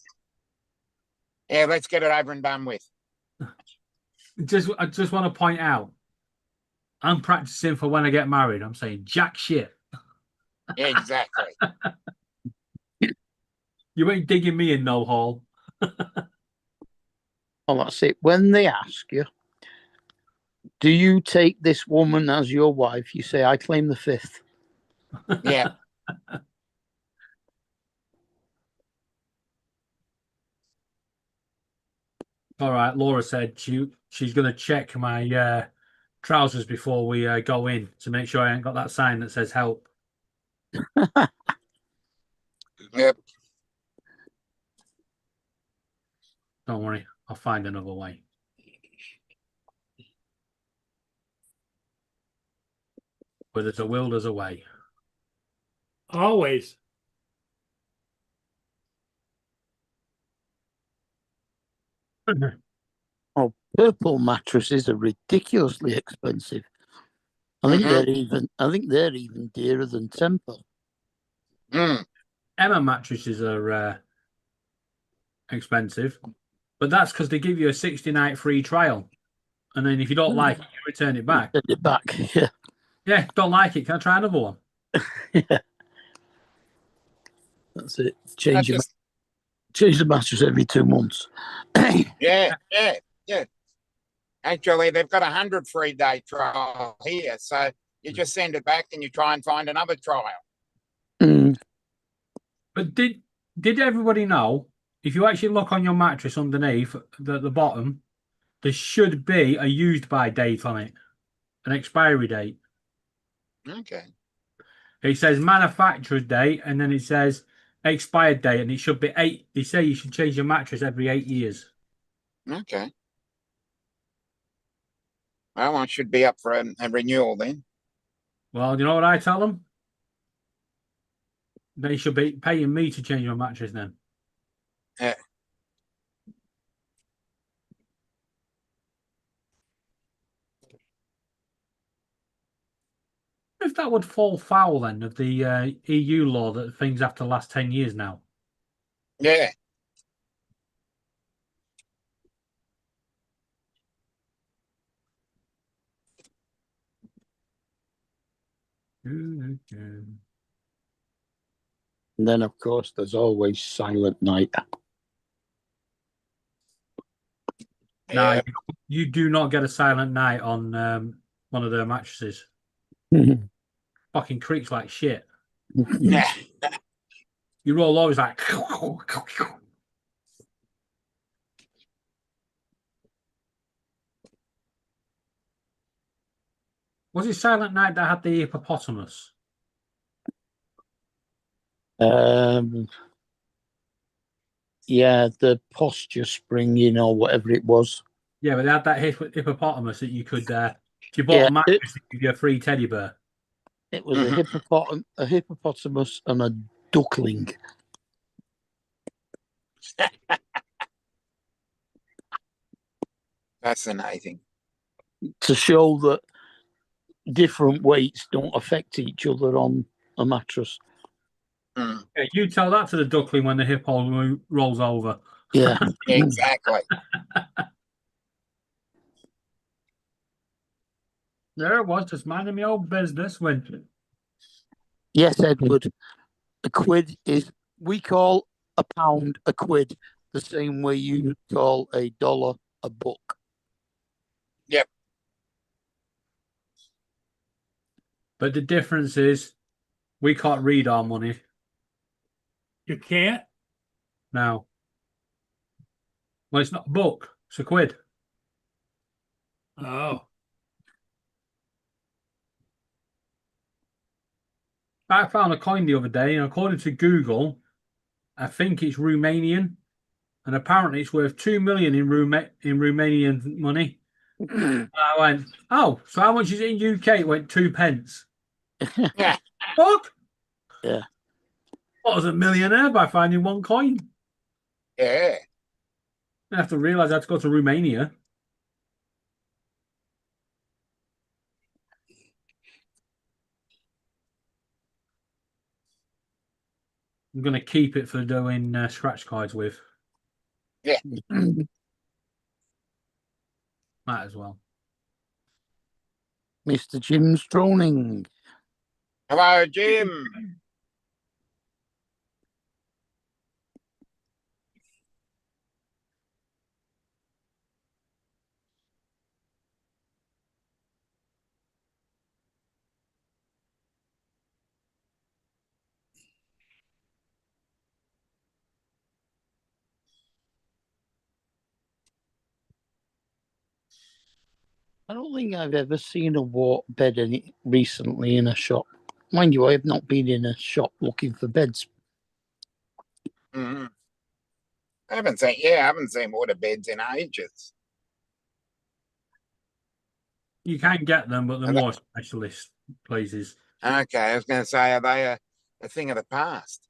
get it over and done with. I just want to point out, I'm practicing for when I get married. I'm saying jack shit. Yeah, exactly. You ain't digging me in no hole. Oh, that's it. When they ask you, do you take this woman as your wife? You say, I claim the fifth. Yeah. All right. Laura said she's going to check my trousers before we go in to make sure I ain't got that sign that says help. Yep. Don't worry. I'll find another way. Where there's a will, there's a way. Always. Oh, purple mattresses are ridiculously expensive. I think they're even dearer than Temple. Emma mattresses are expensive, but that's because they give you a 60-night free trial, and then if you don't like it, you return it back. Send it back. Yeah. Yeah, don't like it. Can I try another one? Yeah. That's it. Change the mattress every 2 months. Yeah. Actually, they've got 100 free day trial here, so you just send it back and you try and find another trial. Mm. But did everybody know if you actually look on your mattress underneath the bottom, there should be a used by date on it, an expiry date. Okay. It says manufacturer's date, and then it says expired date, and it should be 8. They say you should change your mattress every 8 years. Okay. Well, I should be up for a renewal then. Well, you know what I tell them? They should be paying me to change my mattress then. Yeah. If that would fall foul then of the EU law that things have to last 10 years now. Yeah. And then, of course, there's always Silent Night. Now, Yeah. you do not get a Silent Night on one of their mattresses. Fucking creaks like shit. Yeah. You roll always like. Was it Silent Night that had the hippopotamus? Yeah, the posture springing or whatever it was. Yeah, but they had that hippopotamus that you could, if you bought Yeah, a mattress, it give you a free teddy bear. It was a hippopotamus and a duckling. Fascinating. To show that different weights don't affect each other on a mattress. Mm, Yeah, you tell that to the duckling when the hippo rolls over. Yeah. exactly. There it was, just minding my own business when. Yes, Edward. A quid is, we call a pound a quid the same way you call a dollar a buck. Yep. But the difference is, we can't read our money You can't? now. Well, it's not a buck, it's a quid. Oh. I found a coin the other day, and according to Google, I think it's Romanian, and apparently it's worth 2 million in Romanian money. And I went, oh, so how much is it in UK? It went 2 pence. Yeah. Fuck! Yeah. I was a millionaire by finding one coin. Yeah. I have to realise I had to go to Romania. I'm going to keep it for doing scratch cards with. Yeah. Might as well. Mr. Jim Stroning. Hello, Jim. I don't think I've ever seen a wart bed recently in a shop. Mind you, I have not been in a shop looking for beds. Mm-hmm. I haven't seen water beds in ages. You can get them, but they're more specialist places. Okay, I was going to say, are they a thing of the past?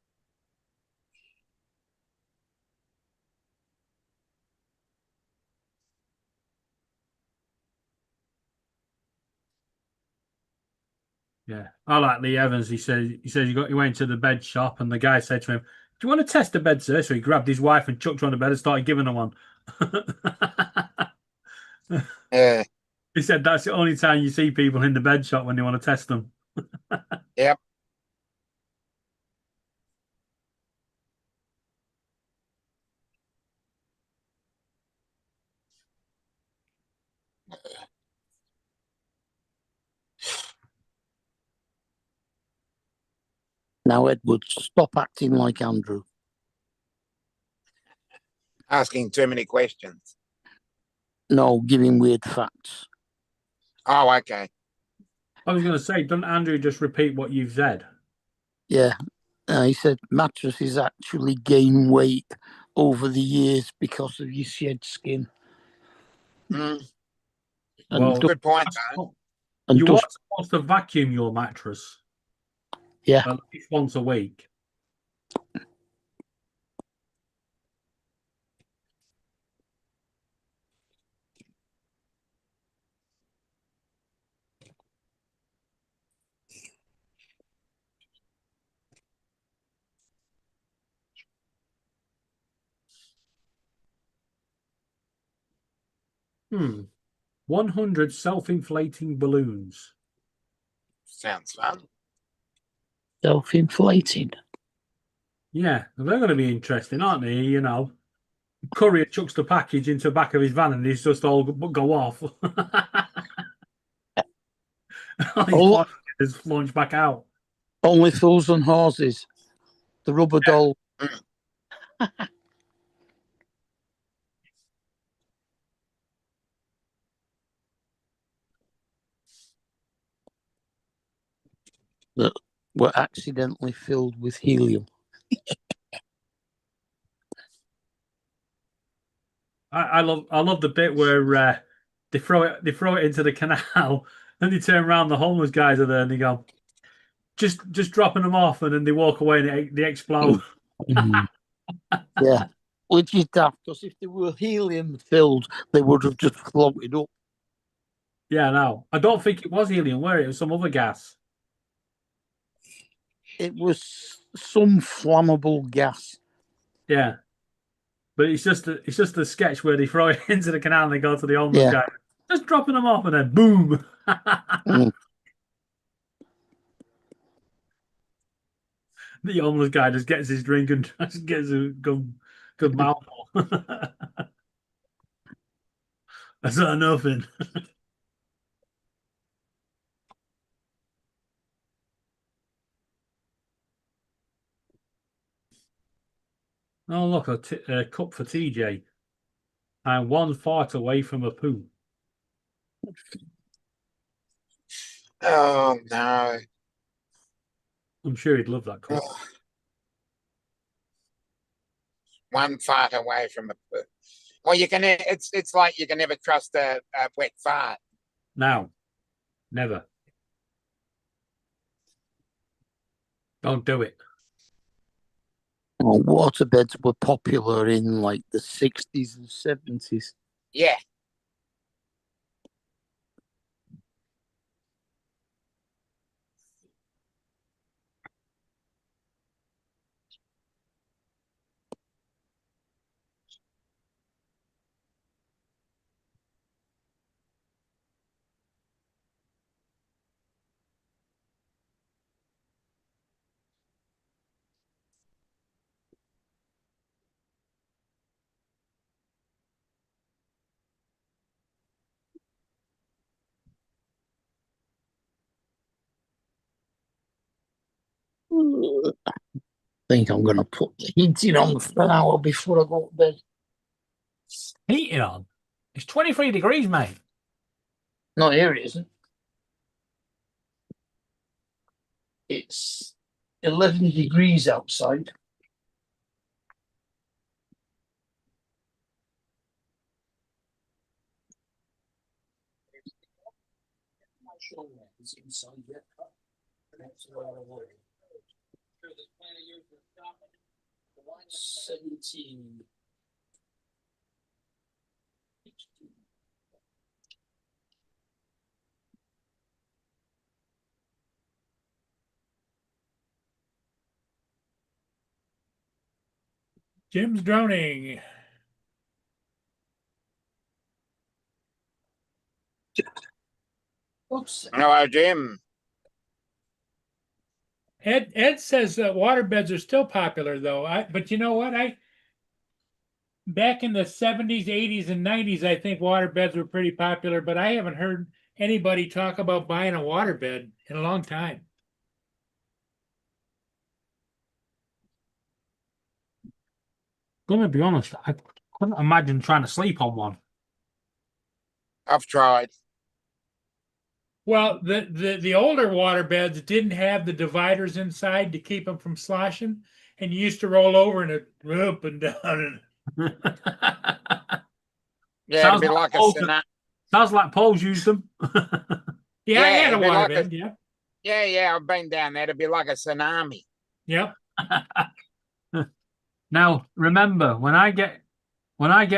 Yeah, I like Lee Evans. He says he went to the bed shop, and the guy said to him, "Do you want to test a bed, sir?" So he grabbed his wife and chucked her on the bed and started giving her one. Yeah. He said that's the only time you see people in the bed shop when they want to test them. Yep. Now, Edward, stop acting like Andrew. Asking too many questions. No, giving weird facts. Oh, okay. I was going to say, doesn't Andrew just repeat what you've said? Yeah. He said mattresses actually gain weight over the years because of your shed skin. Mm. And Well, Good point, though. and you are dust, supposed to vacuum your mattress. Yeah. At least once a week. — 100 self-inflating balloons. Sounds fun. Self-inflating. Yeah, they're going to be interesting, aren't they? You know, courier chucks the package into the back of his van and he's just all go off. Oh, His launch back out. only fools and horses. The rubber doll. That were accidentally filled with helium. I love the bit where they throw it into the canal and they turn around, the homeless guys are there and they go, just dropping them off, and then they walk away and they explode. Yeah, which is daft, because if they were helium filled, they would have just floated up. Yeah, no, I don't think it was helium, were it? It was some other gas. It was some flammable gas. Yeah, but it's just a sketch where they throw it into the canal and they go to the homeless guy, just dropping them off, and then boom. The homeless guy just gets his drink and just gets a good mouthful. That's not nothing. Oh, look, a cup for TJ. I'm one fart away from a poo. Oh no. I'm sure he'd love that cup. One fart away from a poo. Well, it's like you can never trust a wet fart. Now, never. Don't do it. Well, waterbeds were popular in like the 60s and 70s. Yeah. I think I'm going to put the heating on for an hour before I go to bed. Heating on? It's 23 degrees, mate. No, here it isn't. It's 11 degrees outside. Inside yet. 17. Jim's droning. Oops. Hello, Jim. Ed says that water beds are still popular though. But you know what? Back in the 70s, 80s, and 90s, I think water beds were pretty popular, but I haven't heard anybody talk about buying a water bed in a long time. Gonna be honest, I couldn't imagine trying to sleep on one. I've tried. Well, the older water beds didn't have the dividers inside to keep them from sloshing, and you used to roll over and it up and down. Yeah, it'd be like a sounds like Paul's used them. Yeah, I had a it'd be water like bed. Yeah. Yeah, I've been down there. It'd be like a tsunami. Yep. Now, remember, when I get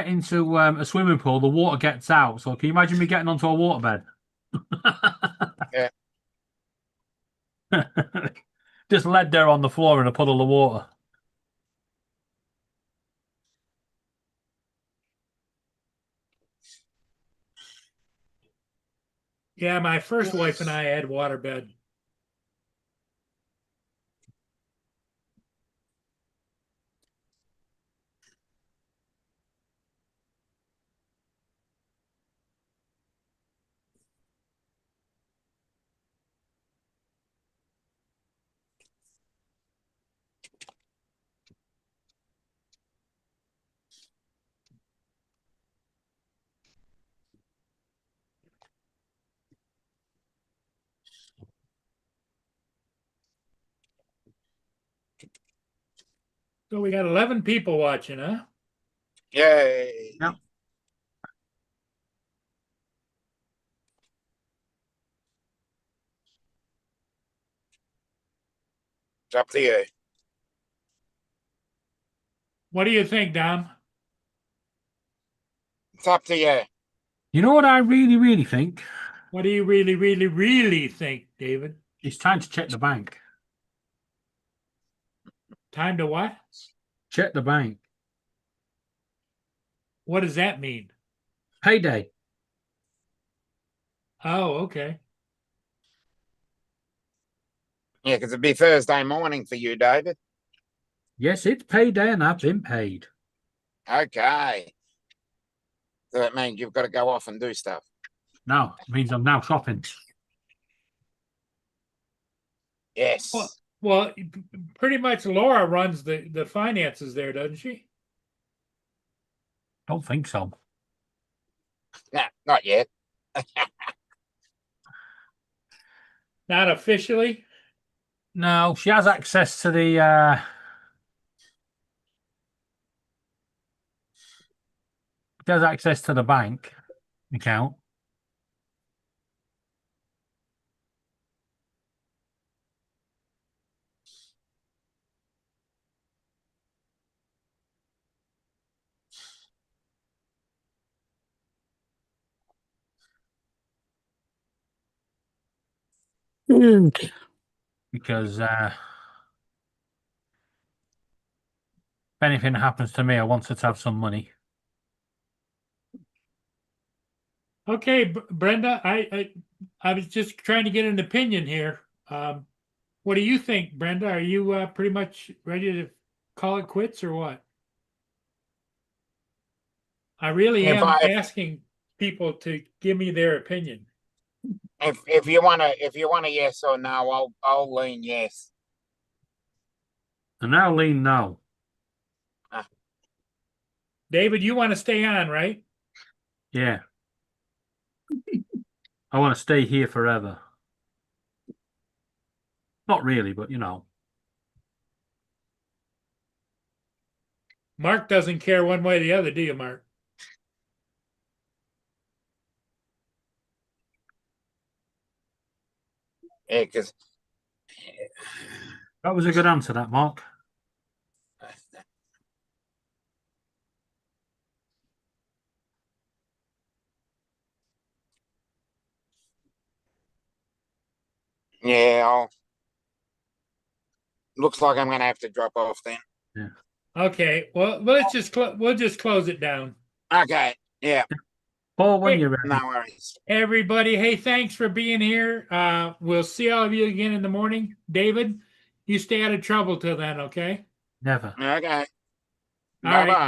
into a swimming pool, the water gets out. So can you imagine me getting onto a waterbed? Yeah. Just led there on the floor in a puddle of water. Yeah, my first wife and I had waterbed. So we got 11 people watching, huh? Yay. Yep. It's up to you. What do you think, Dom? It's up to you. You know what I really think? What do you really think, David? It's time to check the bank. Time to what? Check the bank. What does that mean? Payday. Oh, okay. Yeah, because it'd be Thursday morning for you, David. Yes, it's payday and I've been paid. Okay. So that means you've got to go off and do stuff. No, it means I'm now shopping. Yes. Well, pretty much Laura runs the finances there, doesn't she? Don't think so. Nah, not yet. Not officially. No, she has access to the she has access to the bank account. Because if anything happens to me, I want her to have some money. Okay, Brenda, I was just trying to get an opinion here. What do you think, Brenda? Are you pretty much ready to call it quits or what? I really If am I- asking people to give me their opinion. If you want a yes or no, I'll lean yes. And now lean no. David, you want to stay on, right? Yeah. I want to stay here forever. Not really, but you know. Mark doesn't care one way or the other, do you, Mark? Yeah, because That was a good answer, that, Mark. yeah, looks like I'm gonna have to drop off then. Yeah. Okay, well, let's just we'll just close it down. Okay. Yeah. Paul, when Hey, you're ready. No worries. Everybody, hey, thanks for being here. We'll see all of you again in the morning. David, you stay out of trouble till then, okay? Never. Okay. All right. Bye-bye.